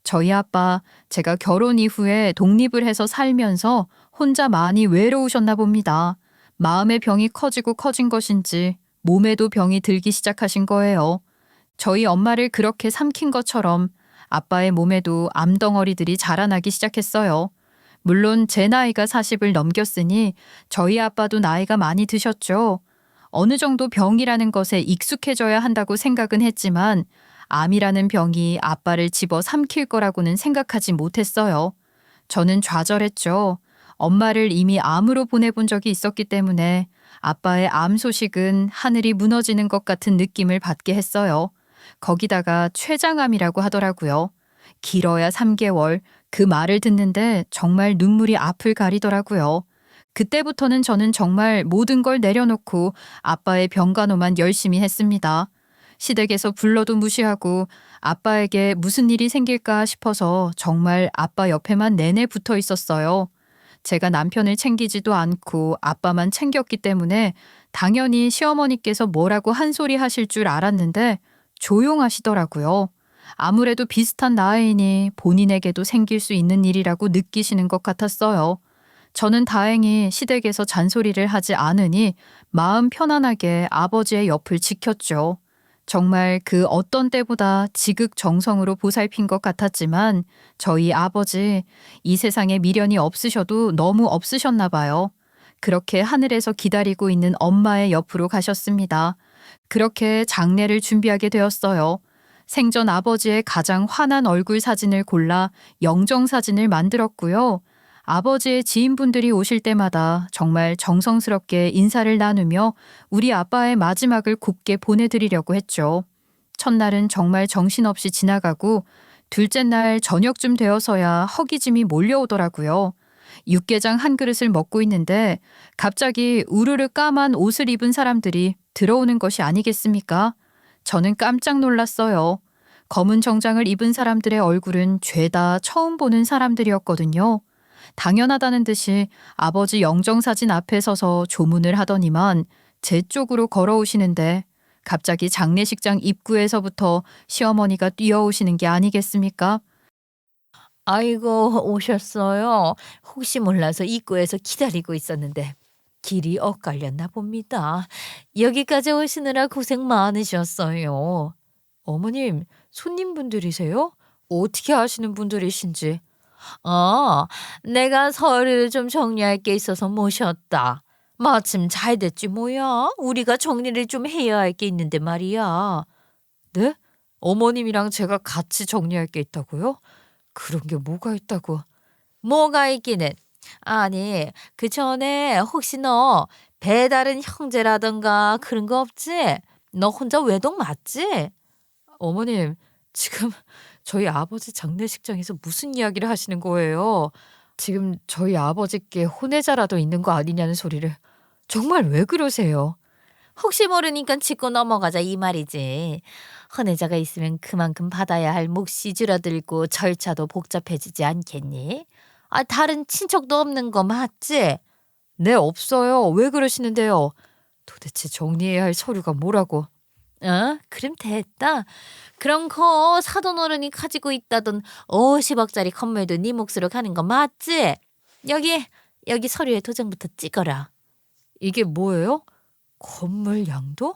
Speaker 1: 저희 아빠, 제가 결혼 이후에 독립을 해서 살면서 혼자 많이 외로우셨나 봅니다. 마음의 병이 커지고 커진 것인지 몸에도 병이 들기 시작하신 거예요. 저희 엄마를 그렇게 삼킨 것처럼 아빠의 몸에도 암덩어리들이 자라나기 시작했어요. 물론 제 나이가 40을 넘겼으니 저희 아빠도 나이가 많이 드셨죠. 어느 정도 병이라는 것에 익숙해져야 한다고 생각은 했지만 암이라는 병이 아빠를 집어 삼킬 거라고는 생각하지 못했어요. 저는 좌절했죠. 엄마를 이미 암으로 보내본 적이 있었기 때문에 아빠의 암 소식은 하늘이 무너지는 것 같은 느낌을 받게 했어요. 거기다가 췌장암이라고 하더라고요. 길어야 3개월, 그 말을 듣는데 정말 눈물이 앞을 가리더라고요. 그때부터는 저는 정말 모든 걸 내려놓고 아빠의 병간호만 열심히 했습니다. 시댁에서 불러도 무시하고 아빠에게 무슨 일이 생길까 싶어서 정말 아빠 옆에만 내내 붙어 있었어요. 제가 남편을 챙기지도 않고 아빠만 챙겼기 때문에 당연히 시어머니께서 뭐라고 한 소리 하실 줄 알았는데 조용하시더라고요. 아무래도 비슷한 나이니 본인에게도 생길 수 있는 일이라고 느끼시는 것 같았어요. 저는 다행히 시댁에서 잔소리를 하지 않으니 마음 편안하게 아버지의 옆을 지켰죠. 정말 그 어떤 때보다 지극정성으로 보살핀 것 같았지만 저희 아버지 이 세상에 미련이 없으셔도 너무 없으셨나 봐요. 그렇게 하늘에서 기다리고 있는 엄마의 옆으로 가셨습니다. 그렇게 장례를 준비하게 되었어요. 생전 아버지의 가장 환한 얼굴 사진을 골라 영정 사진을 만들었고요. 아버지의 지인분들이 오실 때마다 정말 정성스럽게 인사를 나누며 우리 아빠의 마지막을 곱게 보내드리려고 했죠. 첫날은 정말 정신없이 지나가고 둘째 날 저녁쯤 되어서야 허기짐이 몰려오더라고요. 육개장 한 그릇을 먹고 있는데 갑자기 우르르 까만 옷을 입은 사람들이 들어오는 것이 아니겠습니까? 저는 깜짝 놀랐어요. 검은 정장을 입은 사람들의 얼굴은 죄다 처음 보는 사람들이었거든요. 당연하다는 듯이 아버지 영정사진 앞에 서서 조문을 하더니만 제 쪽으로 걸어오시는데 갑자기 장례식장 입구에서부터 시어머니가 뛰어오시는 게 아니겠습니까?
Speaker 2: 아이고, 오셨어요. 혹시 몰라서 입구에서 기다리고 있었는데 길이 엇갈렸나 봅니다. 여기까지 오시느라 고생 많으셨어요. 어머님, 손님분들이세요? 어떻게 아시는 분들이신지. 내가 서류를 좀 정리할 게 있어서 모셨다. 마침 잘 됐지 뭐야. 우리가 정리를 좀 해야 할 게 있는데 말이야. 네? 어머님이랑 제가 같이 정리할 게 있다고요? 그런 게 뭐가 있다고? 뭐가 있기는. 아니, 그 전에 혹시 너 배다른 형제라던가 그런 거 없지? 너 혼자 외동 맞지? 어머님, 지금 저희 아버지 장례식장에서 무슨 이야기를 하시는 거예요? 지금 저희 아버지께 혼외자라도 있는 거 아니냐는 소리를. 정말 왜 그러세요? 혹시 모르니까 짚고 넘어가자 이 말이지. 헌혜자가 있으면 그만큼 받아야 할 몫이 줄어들고 절차도 복잡해지지 않겠니? 다른 친척도 없는 거 맞지? 네, 없어요. 왜 그러시는데요? 도대체 정리해야 할 서류가 뭐라고? 그럼 됐다. 그럼 그 사돈 어른이 가지고 있다던 50억짜리 건물도 네 몫으로 가는 거 맞지? 여기 서류에 도장부터 찍어라. 이게 뭐예요? 건물 양도?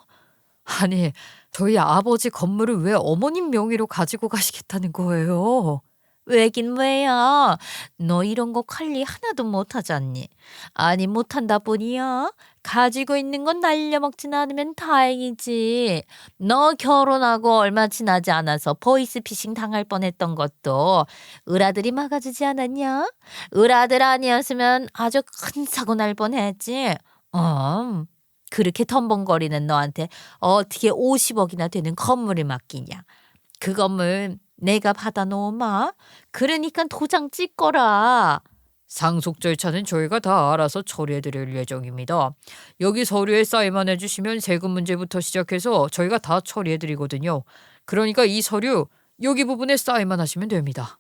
Speaker 2: 아니, 저희 아버지 건물을 왜 어머님 명의로 가지고 가시겠다는 거예요? 왜긴 왜야? 너 이런 거 관리 하나도 못하잖니. 아니 못한다 뿐이야. 가지고 있는 건 날려먹진 않으면 다행이지. 너 결혼하고 얼마 지나지 않아서 보이스피싱 당할 뻔했던 것도 을아들이 막아주지 않았냐? 을아들 아니었으면 아주 큰 사고 날 뻔했지. 어. 그렇게 덤벙거리는 너한테 어떻게 50억이나 되는 건물을 맡기냐? 그 건물 내가 받아놓으마. 그러니까 도장 찍거라. 상속 절차는 저희가 다 알아서 처리해드릴 예정입니다. 여기 서류에 사인만 해주시면 세금 문제부터 시작해서 저희가 다 처리해드리거든요. 그러니까 이 서류 여기 부분에 사인만 하시면 됩니다.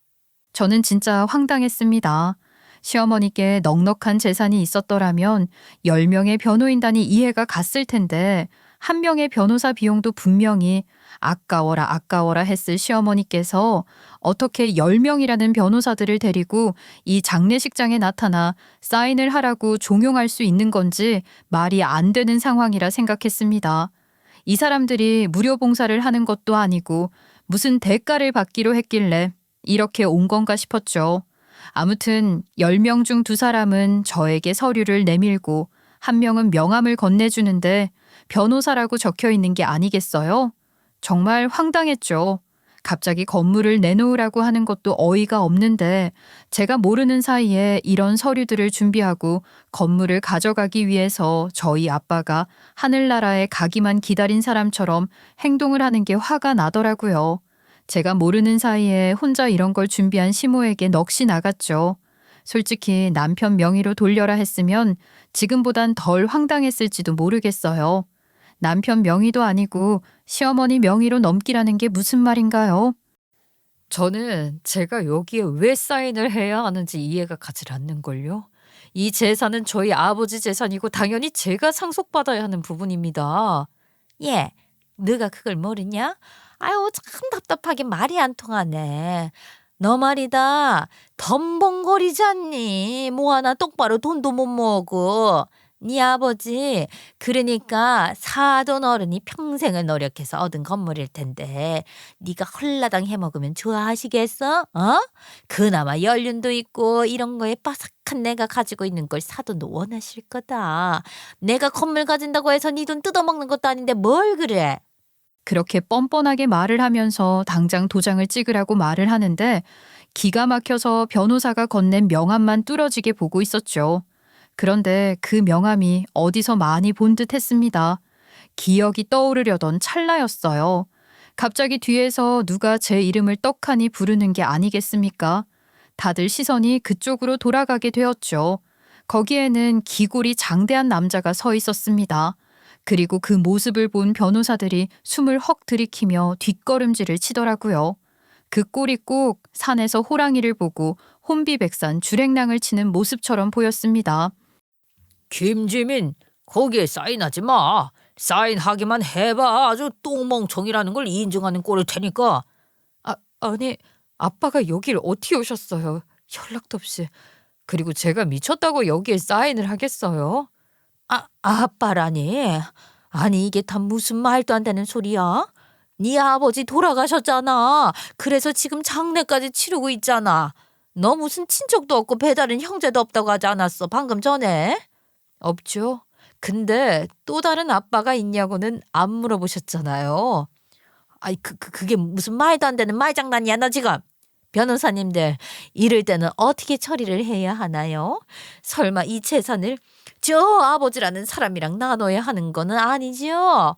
Speaker 1: 저는 진짜 황당했습니다. 시어머니께 넉넉한 재산이 있었더라면 10명의 변호인단이 이해가 갔을 텐데 한 명의 변호사 비용도 분명히 아까워라 했을 시어머니께서 어떻게 10명이라는 변호사들을 데리고 이 장례식장에 나타나 사인을 하라고 종용할 수 있는 건지 말이 안 되는 상황이라 생각했습니다. 이 사람들이 무료 봉사를 하는 것도 아니고 무슨 대가를 받기로 했길래 이렇게 온 건가 싶었죠. 아무튼 10명 중 2사람은 저에게 서류를 내밀고 한 명은 명함을 건네주는데 변호사라고 적혀 있는 게 아니겠어요? 정말 황당했죠. 갑자기 건물을 내놓으라고 하는 것도 어이가 없는데 제가 모르는 사이에 이런 서류들을 준비하고 건물을 가져가기 위해서 저희 아빠가 하늘나라에 가기만 기다린 사람처럼 행동을 하는 게 화가 나더라고요. 제가 모르는 사이에 혼자 이런 걸 준비한 시모에게 넋이 나갔죠. 솔직히 남편 명의로 돌려라 했으면 지금보단 덜 황당했을지도 모르겠어요. 남편 명의도 아니고 시어머니 명의로 넘기라는 게 무슨 말인가요?
Speaker 2: 저는 제가 여기에 왜 사인을 해야 하는지 이해가 가질 않는걸요. 이 재산은 저희 아버지 재산이고 당연히 제가 상속받아야 하는 부분입니다. 예, 네가 그걸 모르냐? 아유, 참 답답하게 말이 안 통하네. 너 말이다. 덤벙거리지 않니? 뭐 하나 똑바로 돈도 못 모으고. 네 아버지 그러니까 사돈 어른이 평생을 노력해서 얻은 건물일 텐데 네가 헐라당 해먹으면 좋아하시겠어? 어? 그나마 연륜도 있고 이런 거에 빠삭한 내가 가지고 있는 걸 사돈도 원하실 거다. 내가 건물 가진다고 해서 네 돈 뜯어먹는 것도 아닌데 뭘 그래?
Speaker 1: 그렇게 뻔뻔하게 말을 하면서 당장 도장을 찍으라고 말을 하는데 기가 막혀서 변호사가 건넨 명함만 뚫어지게 보고 있었죠. 그런데 그 명함이 어디서 많이 본 듯 했습니다. 기억이 떠오르려던 찰나였어요. 갑자기 뒤에서 누가 제 이름을 떡하니 부르는 게 아니겠습니까? 다들 시선이 그쪽으로 돌아가게 되었죠. 거기에는 기골이 장대한 남자가 서 있었습니다. 그리고 그 모습을 본 변호사들이 숨을 헉 들이키며 뒷걸음질을 치더라고요. 그 꼴이 꼭 산에서 호랑이를 보고 혼비백산 주랭랑을 치는 모습처럼 보였습니다.
Speaker 2: 김지민, 거기에 사인하지 마. 사인하기만 해봐. 아주 똥멍청이라는 걸 인정하는 꼴일 테니까. 아니, 아빠가 여길 어떻게 오셨어요? 연락도 없이. 그리고 제가 미쳤다고 여기에 사인을 하겠어요? 아빠라니? 아니 이게 다 무슨 말도 안 되는 소리야? 네 아버지 돌아가셨잖아. 그래서 지금 장례까지 치르고 있잖아. 너 무슨 친척도 없고 배다른 형제도 없다고 하지 않았어 방금 전에? 없죠. 근데 또 다른 아빠가 있냐고는 안 물어보셨잖아요. 아이 그게 무슨 말도 안 되는 말장난이야 너 지금. 변호사님들 이럴 때는 어떻게 처리를 해야 하나요? 설마 이 재산을 저 아버지라는 사람이랑 나눠야 하는 거는 아니지요?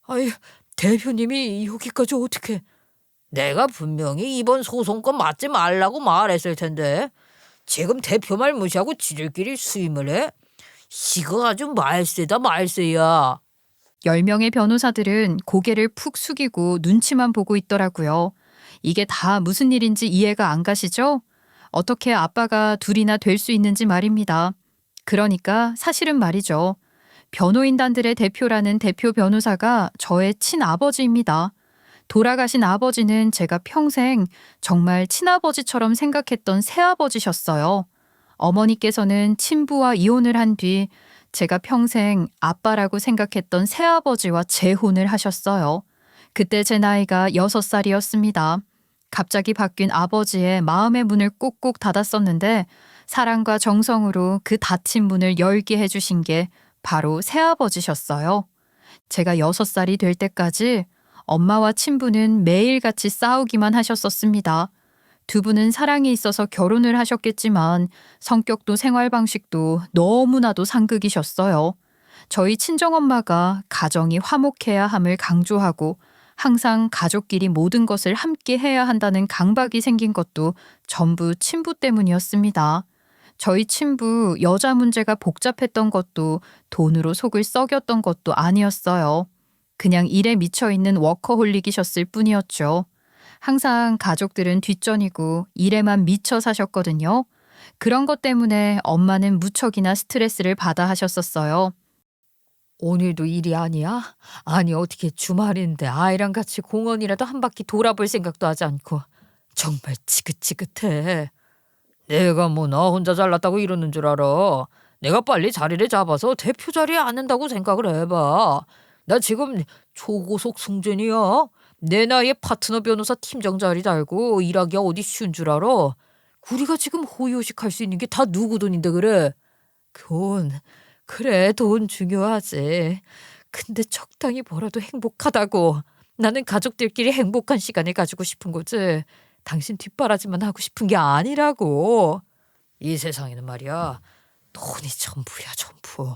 Speaker 2: 아이 대표님이 여기까지 어떻게? 내가 분명히 이번 소송권 맞지 말라고 말했을 텐데 지금 대표 말 무시하고 지들끼리 수임을 해? 이거 아주 말세다 말세야.
Speaker 1: 10명의 변호사들은 고개를 푹 숙이고 눈치만 보고 있더라고요. 이게 다 무슨 일인지 이해가 안 가시죠? 어떻게 아빠가 둘이나 될 수 있는지 말입니다. 그러니까 사실은 말이죠. 변호인단들의 대표라는 대표 변호사가 저의 친아버지입니다. 돌아가신 아버지는 제가 평생 정말 친아버지처럼 생각했던 새아버지셨어요. 어머니께서는 친부와 이혼을 한 뒤 제가 평생 아빠라고 생각했던 새아버지와 재혼을 하셨어요. 그때 제 나이가 6살이었습니다. 갑자기 바뀐 아버지의 마음의 문을 꼭꼭 닫았었는데 사랑과 정성으로 그 닫힌 문을 열게 해주신 게 바로 새아버지셨어요. 제가 6살이 될 때까지 엄마와 친부는 매일같이 싸우기만 하셨었습니다. 두 분은 사랑이 있어서 결혼을 하셨겠지만 성격도 생활 방식도 너무나도 상극이셨어요. 저희 친정엄마가 가정이 화목해야 함을 강조하고 항상 가족끼리 모든 것을 함께 해야 한다는 강박이 생긴 것도 전부 친부 때문이었습니다. 저희 친부 여자 문제가 복잡했던 것도 돈으로 속을 썩였던 것도 아니었어요. 그냥 일에 미쳐있는 워커홀릭이셨을 뿐이었죠. 항상 가족들은 뒷전이고 일에만 미쳐 사셨거든요. 그런 것 때문에 엄마는 무척이나 스트레스를 받아 하셨었어요.
Speaker 2: 오늘도 일이 아니야? 아니 어떻게 주말인데 아이랑 같이 공원이라도 한 바퀴 돌아볼 생각도 하지 않고 정말 지긋지긋해. 내가 뭐 나 혼자 잘났다고 이러는 줄 알아. 내가 빨리 자리를 잡아서 대표 자리에 앉는다고 생각을 해봐. 나 지금 초고속 승진이야. 내 나이에 파트너 변호사 팀장 자리 달고 일하기가 어디 쉬운 줄 알아. 우리가 지금 호의호식 할 수 있는 게 다 누구 돈인데 그래. 돈. 그래 돈 중요하지. 근데 적당히 벌어도 행복하다고. 나는 가족들끼리 행복한 시간을 가지고 싶은 거지. 당신 뒷바라지만 하고 싶은 게 아니라고. 이 세상에는 말이야. 돈이 전부야 전부.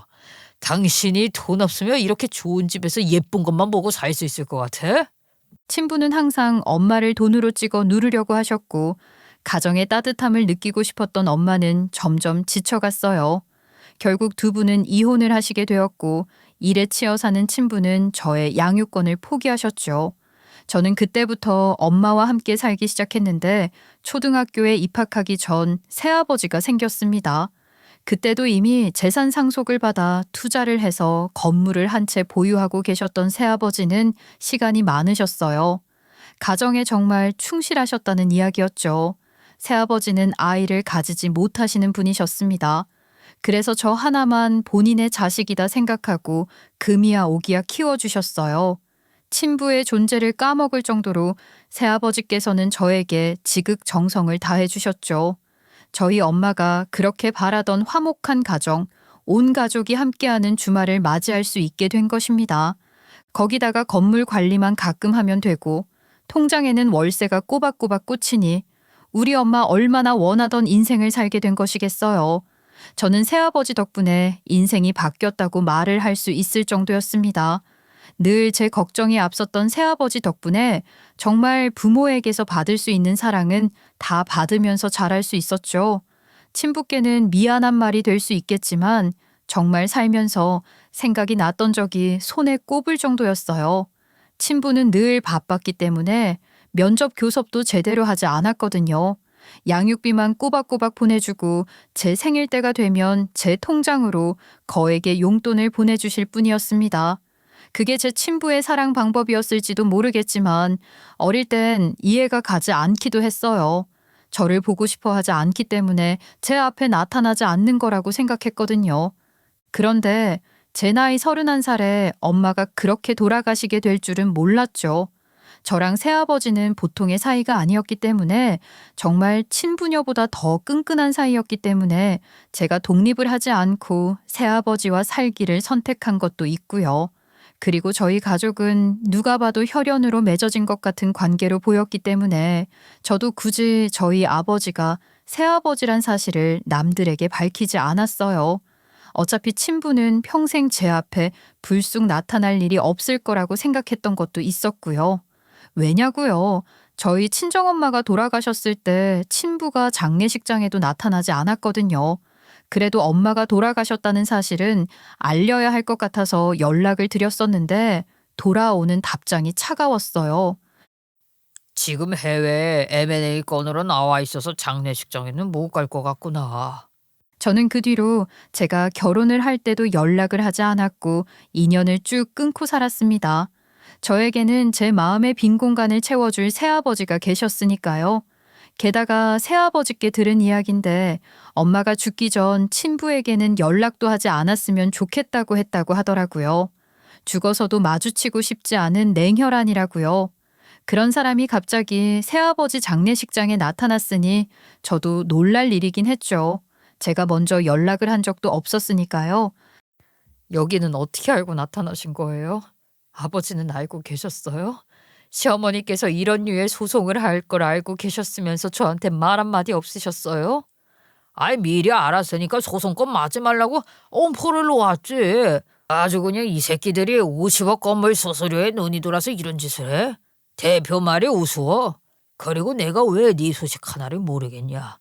Speaker 2: 당신이 돈 없으면 이렇게 좋은 집에서 예쁜 것만 보고 살 수 있을 것 같아?
Speaker 1: 친부는 항상 엄마를 돈으로 찍어 누르려고 하셨고 가정의 따뜻함을 느끼고 싶었던 엄마는 점점 지쳐갔어요. 결국 두 분은 이혼을 하시게 되었고 일에 치여 사는 친부는 저의 양육권을 포기하셨죠. 저는 그때부터 엄마와 함께 살기 시작했는데 초등학교에 입학하기 전 새아버지가 생겼습니다. 그때도 이미 재산 상속을 받아 투자를 해서 건물을 한 채 보유하고 계셨던 새아버지는 시간이 많으셨어요. 가정에 정말 충실하셨다는 이야기였죠. 새아버지는 아이를 가지지 못하시는 분이셨습니다. 그래서 저 하나만 본인의 자식이다 생각하고 금이야 오기야 키워주셨어요. 친부의 존재를 까먹을 정도로 새아버지께서는 저에게 지극정성을 다해주셨죠. 저희 엄마가 그렇게 바라던 화목한 가정, 온 가족이 함께하는 주말을 맞이할 수 있게 된 것입니다. 거기다가 건물 관리만 가끔 하면 되고 통장에는 월세가 꼬박꼬박 꽂히니 우리 엄마 얼마나 원하던 인생을 살게 된 것이겠어요. 저는 새아버지 덕분에 인생이 바뀌었다고 말을 할 수 있을 정도였습니다. 늘 제 걱정이 앞섰던 새아버지 덕분에 정말 부모에게서 받을 수 있는 사랑은 다 받으면서 자랄 수 있었죠. 친부께는 미안한 말이 될 수 있겠지만 정말 살면서 생각이 났던 적이 손에 꼽을 정도였어요. 친부는 늘 바빴기 때문에 면접 교섭도 제대로 하지 않았거든요. 양육비만 꼬박꼬박 보내주고 제 생일 때가 되면 제 통장으로 거액의 용돈을 보내주실 뿐이었습니다. 그게 제 친부의 사랑 방법이었을지도 모르겠지만 어릴 땐 이해가 가지 않기도 했어요. 저를 보고 싶어 하지 않기 때문에 제 앞에 나타나지 않는 거라고 생각했거든요. 그런데 제 나이 31살에 엄마가 그렇게 돌아가시게 될 줄은 몰랐죠. 저랑 새아버지는 보통의 사이가 아니었기 때문에 정말 친부녀보다 더 끈끈한 사이였기 때문에 제가 독립을 하지 않고 새아버지와 살기를 선택한 것도 있고요. 그리고 저희 가족은 누가 봐도 혈연으로 맺어진 것 같은 관계로 보였기 때문에 저도 굳이 저희 아버지가 새아버지란 사실을 남들에게 밝히지 않았어요. 어차피 친부는 평생 제 앞에 불쑥 나타날 일이 없을 거라고 생각했던 것도 있었고요. 왜냐고요? 저희 친정엄마가 돌아가셨을 때 친부가 장례식장에도 나타나지 않았거든요. 그래도 엄마가 돌아가셨다는 사실은 알려야 할 것 같아서 연락을 드렸었는데 돌아오는 답장이 차가웠어요.
Speaker 2: 지금 해외에 M&A 건으로 나와 있어서 장례식장에는 못 갈 것 같구나.
Speaker 1: 저는 그 뒤로 제가 결혼을 할 때도 연락을 하지 않았고 인연을 쭉 끊고 살았습니다. 저에게는 제 마음의 빈 공간을 채워줄 새아버지가 계셨으니까요. 게다가 새아버지께 들은 이야기인데 엄마가 죽기 전 친부에게는 연락도 하지 않았으면 좋겠다고 하더라고요. 죽어서도 마주치고 싶지 않은 냉혈한이라고요. 그런 사람이 갑자기 새아버지 장례식장에 나타났으니 저도 놀랄 일이긴 했죠. 제가 먼저 연락을 한 적도 없었으니까요.
Speaker 2: 여기는 어떻게 알고 나타나신 거예요? 아버지는 알고 계셨어요? 시어머니께서 이런 류의 소송을 할 걸 알고 계셨으면서 저한테 말 한마디 없으셨어요? 아이 미리 알았으니까 소송권 맞지 말라고 엄포를 놓았지. 아주 그냥 이 새끼들이 50억 건물 수수료에 눈이 돌아서 이런 짓을 해? 대표 말이 우스워. 그리고 내가 왜 네 소식 하나를 모르겠냐.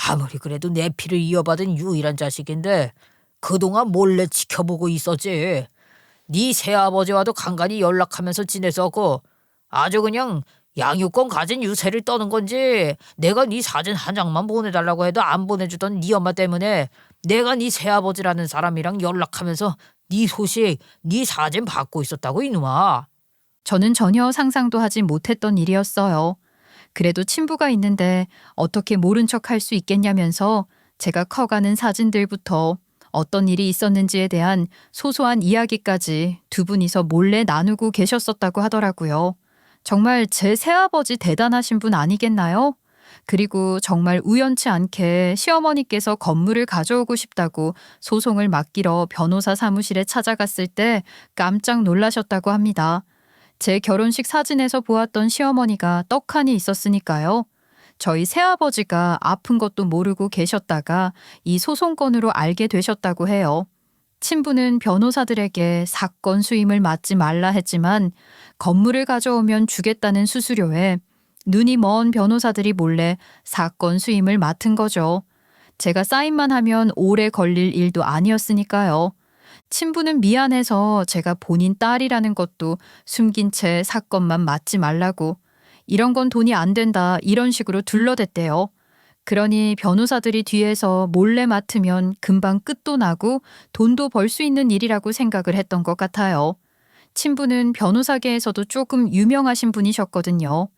Speaker 2: 아무리 그래도 내 피를 이어받은 유일한 자식인데 그동안 몰래 지켜보고 있었지. 네 새아버지와도 간간히 연락하면서 지냈었고 아주 그냥 양육권 가진 유세를 떠는 건지 내가 네 사진 한 장만 보내달라고 해도 안 보내주던 네 엄마 때문에 내가 네 새아버지라는 사람이랑 연락하면서 네 소식, 네 사진 받고 있었다고 이놈아.
Speaker 1: 저는 전혀 상상도 하지 못했던 일이었어요. 그래도 친부가 있는데 어떻게 모른 척 할 수 있겠냐면서 제가 커가는 사진들부터 어떤 일이 있었는지에 대한 소소한 이야기까지 두 분이서 몰래 나누고 계셨었다고 하더라고요. 정말 제 새아버지 대단하신 분 아니겠나요? 그리고 정말 우연치 않게 시어머니께서 건물을 가져오고 싶다고 소송을 맡기러 변호사 사무실에 찾아갔을 때 깜짝 놀라셨다고 합니다. 제 결혼식 사진에서 보았던 시어머니가 떡하니 있었으니까요. 저희 새아버지가 아픈 것도 모르고 계셨다가 이 소송건으로 알게 되셨다고 해요. 친부는 변호사들에게 사건 수임을 맡지 말라 했지만 건물을 가져오면 주겠다는 수수료에 눈이 먼 변호사들이 몰래 사건 수임을 맡은 거죠. 제가 사인만 하면 오래 걸릴 일도 아니었으니까요. 친부는 미안해서 제가 본인 딸이라는 것도 숨긴 채 사건만 맡지 말라고 이런 건 돈이 안 된다 이런 식으로 둘러댔대요. 그러니 변호사들이 뒤에서 몰래 맡으면 금방 끝도 나고 돈도 벌 수 있는 일이라고 생각을 했던 것 같아요. 친부는 변호사계에서도 조금 유명하신 분이셨거든요.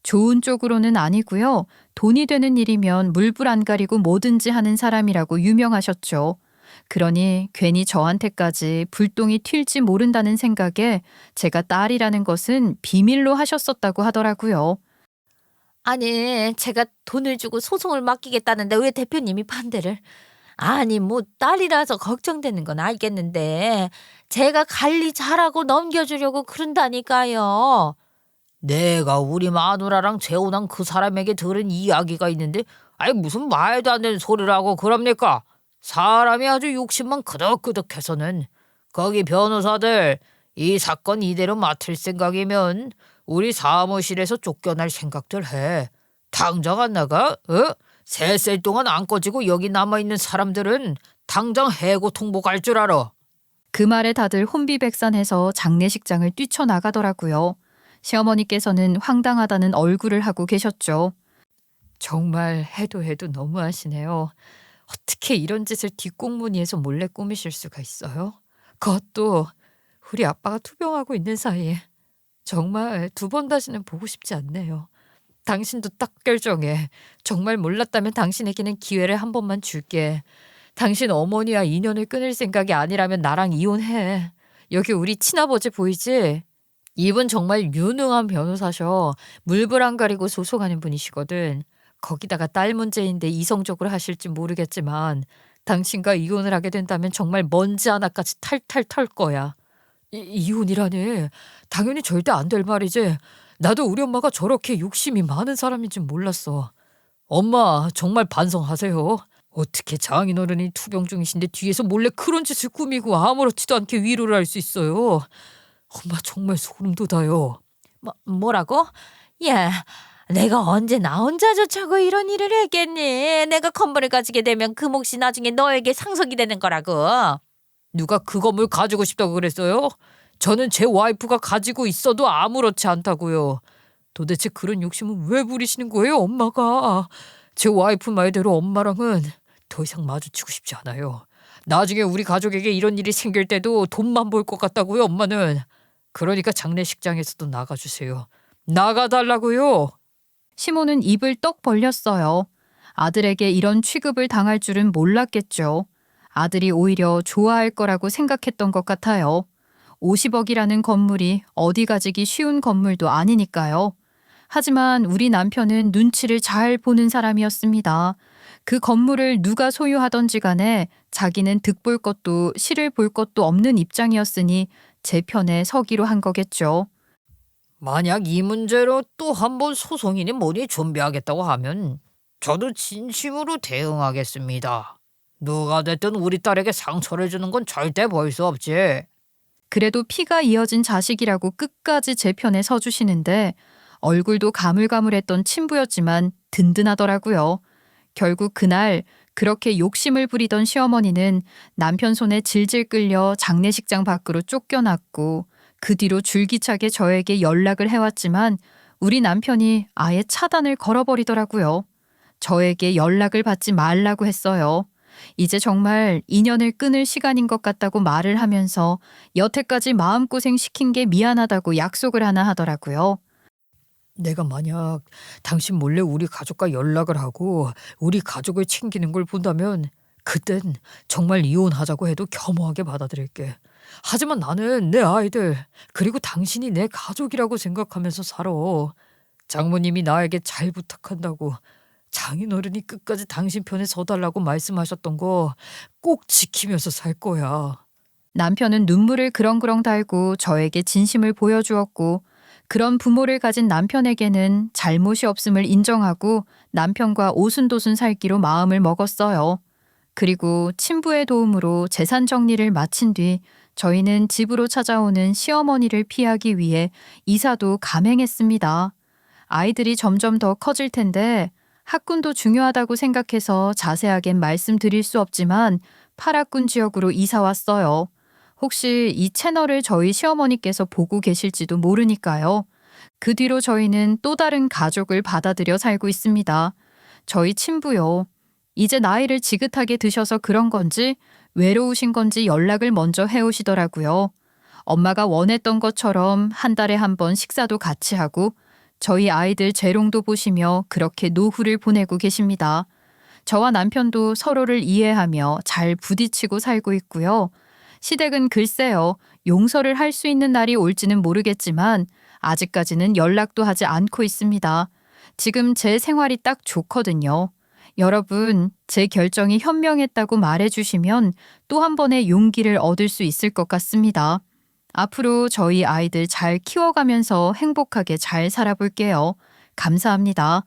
Speaker 1: 좋은 쪽으로는 아니고요. 돈이 되는 일이면 물불 안 가리고 뭐든지 하는 사람이라고 유명하셨죠. 그러니 괜히 저한테까지 불똥이 튈지 모른다는 생각에 제가 딸이라는 것은 비밀로 하셨었다고 하더라고요.
Speaker 2: 아니, 제가 돈을 주고 소송을 맡기겠다는데 왜 대표님이 반대를? 아니, 뭐 딸이라서 걱정되는 건 알겠는데 제가 관리 잘하고 넘겨주려고 그런다니까요. 내가 우리 마누라랑 재혼한 그 사람에게 들은 이야기가 있는데 아니 무슨 말도 안 되는 소리를 하고 그럽니까? 사람이 아주 욕심만 끄덕끄덕해서는 거기 변호사들 이 사건 이대로 맡을 생각이면 우리 사무실에서 쫓겨날 생각들 해. 당장 안 나가? 어? 셋셀 동안 안 꺼지고 여기 남아있는 사람들은 당장 해고 통보 갈 줄 알아.
Speaker 1: 그 말에 다들 혼비백산해서 장례식장을 뛰쳐나가더라고요. 시어머니께서는 황당하다는 얼굴을 하고 계셨죠.
Speaker 2: 정말 해도 너무하시네요. 어떻게 이런 짓을 뒷공무니에서 몰래 꾸미실 수가 있어요? 그것도 우리 아빠가 투병하고 있는 사이에. 정말 두 번 다시는 보고 싶지 않네요. 당신도 딱 결정해. 정말 몰랐다면 당신에게는 기회를 한 번만 줄게. 당신 어머니와 인연을 끊을 생각이 아니라면 나랑 이혼해. 여기 우리 친아버지 보이지? 이분 정말 유능한 변호사셔. 물불 안 가리고 소송하는 분이시거든. 거기다가 딸 문제인데 이성적으로 하실지 모르겠지만 당신과 이혼을 하게 된다면 정말 먼지 하나까지 탈탈 털 거야. 이혼이라니. 당연히 절대 안 될 말이지. 나도 우리 엄마가 저렇게 욕심이 많은 사람인 줄 몰랐어. 엄마 정말 반성하세요. 어떻게 장인어른이 투병 중이신데 뒤에서 몰래 그런 짓을 꾸미고 아무렇지도 않게 위로를 할 수 있어요. 엄마 정말 소름 돋아요. 뭐라고? 야, 내가 언제 나 혼자 좋자고 이런 일을 했겠니? 내가 건물을 가지게 되면 그 몫이 나중에 너에게 상속이 되는 거라고. 누가 그 건물 가지고 싶다고 그랬어요? 저는 제 와이프가 가지고 있어도 아무렇지 않다고요. 도대체 그런 욕심은 왜 부리시는 거예요, 엄마가? 제 와이프 말대로 엄마랑은 더 이상 마주치고 싶지 않아요. 나중에 우리 가족에게 이런 일이 생길 때도 돈만 벌 것 같다고요, 엄마는. 그러니까 장례식장에서도 나가주세요. 나가달라고요.
Speaker 1: 시모는 입을 떡 벌렸어요. 아들에게 이런 취급을 당할 줄은 몰랐겠죠. 아들이 오히려 좋아할 거라고 생각했던 것 같아요. 50억이라는 건물이 어디 가지기 쉬운 건물도 아니니까요. 하지만 우리 남편은 눈치를 잘 보는 사람이었습니다. 그 건물을 누가 소유하던지 간에 자기는 득볼 것도 실을 볼 것도 없는 입장이었으니 제 편에 서기로 한 거겠죠.
Speaker 2: 만약 이 문제로 또 한 번 소송이니 뭐니 준비하겠다고 하면 저도 진심으로 대응하겠습니다. 누가 됐든 우리 딸에게 상처를 주는 건 절대 볼 수 없지.
Speaker 1: 그래도 피가 이어진 자식이라고 끝까지 제 편에 서주시는데 얼굴도 가물가물했던 친부였지만 든든하더라고요. 결국 그날 그렇게 욕심을 부리던 시어머니는 남편 손에 질질 끌려 장례식장 밖으로 쫓겨났고 그 뒤로 줄기차게 저에게 연락을 해왔지만 우리 남편이 아예 차단을 걸어버리더라고요. 저에게 연락을 받지 말라고 했어요. 이제 정말 인연을 끊을 시간인 것 같다고 말을 하면서 여태까지 마음고생 시킨 게 미안하다고 약속을 하나 하더라고요.
Speaker 2: 내가 만약 당신 몰래 우리 가족과 연락을 하고 우리 가족을 챙기는 걸 본다면 그땐 정말 이혼하자고 해도 겸허하게 받아들일게. 하지만 나는 내 아이들 그리고 당신이 내 가족이라고 생각하면서 살아. 장모님이 나에게 잘 부탁한다고 장인어른이 끝까지 당신 편에 서달라고 말씀하셨던 거 꼭 지키면서 살 거야.
Speaker 1: 남편은 눈물을 그렁그렁 달고 저에게 진심을 보여주었고 그런 부모를 가진 남편에게는 잘못이 없음을 인정하고 남편과 오순도순 살기로 마음을 먹었어요. 그리고 친부의 도움으로 재산 정리를 마친 뒤 저희는 집으로 찾아오는 시어머니를 피하기 위해 이사도 감행했습니다. 아이들이 점점 더 커질 텐데 학군도 중요하다고 생각해서 자세하겐 말씀드릴 수 없지만 파락군 지역으로 이사 왔어요. 혹시 이 채널을 저희 시어머니께서 보고 계실지도 모르니까요. 그 뒤로 저희는 또 다른 가족을 받아들여 살고 있습니다. 저희 친부요. 이제 나이를 지긋하게 드셔서 그런 건지 외로우신 건지 연락을 먼저 해오시더라고요. 엄마가 원했던 것처럼 한 달에 한 번 식사도 같이 하고 저희 아이들 재롱도 보시며 그렇게 노후를 보내고 계십니다. 저와 남편도 서로를 이해하며 잘 부딪히고 살고 있고요. 시댁은 글쎄요, 용서를 할 수 있는 날이 올지는 모르겠지만 아직까지는 연락도 하지 않고 있습니다. 지금 제 생활이 딱 좋거든요. 여러분, 제 결정이 현명했다고 말해주시면 또 한 번의 용기를 얻을 수 있을 것 같습니다. 앞으로 저희 아이들 잘 키워가면서 행복하게 잘 살아볼게요. 감사합니다.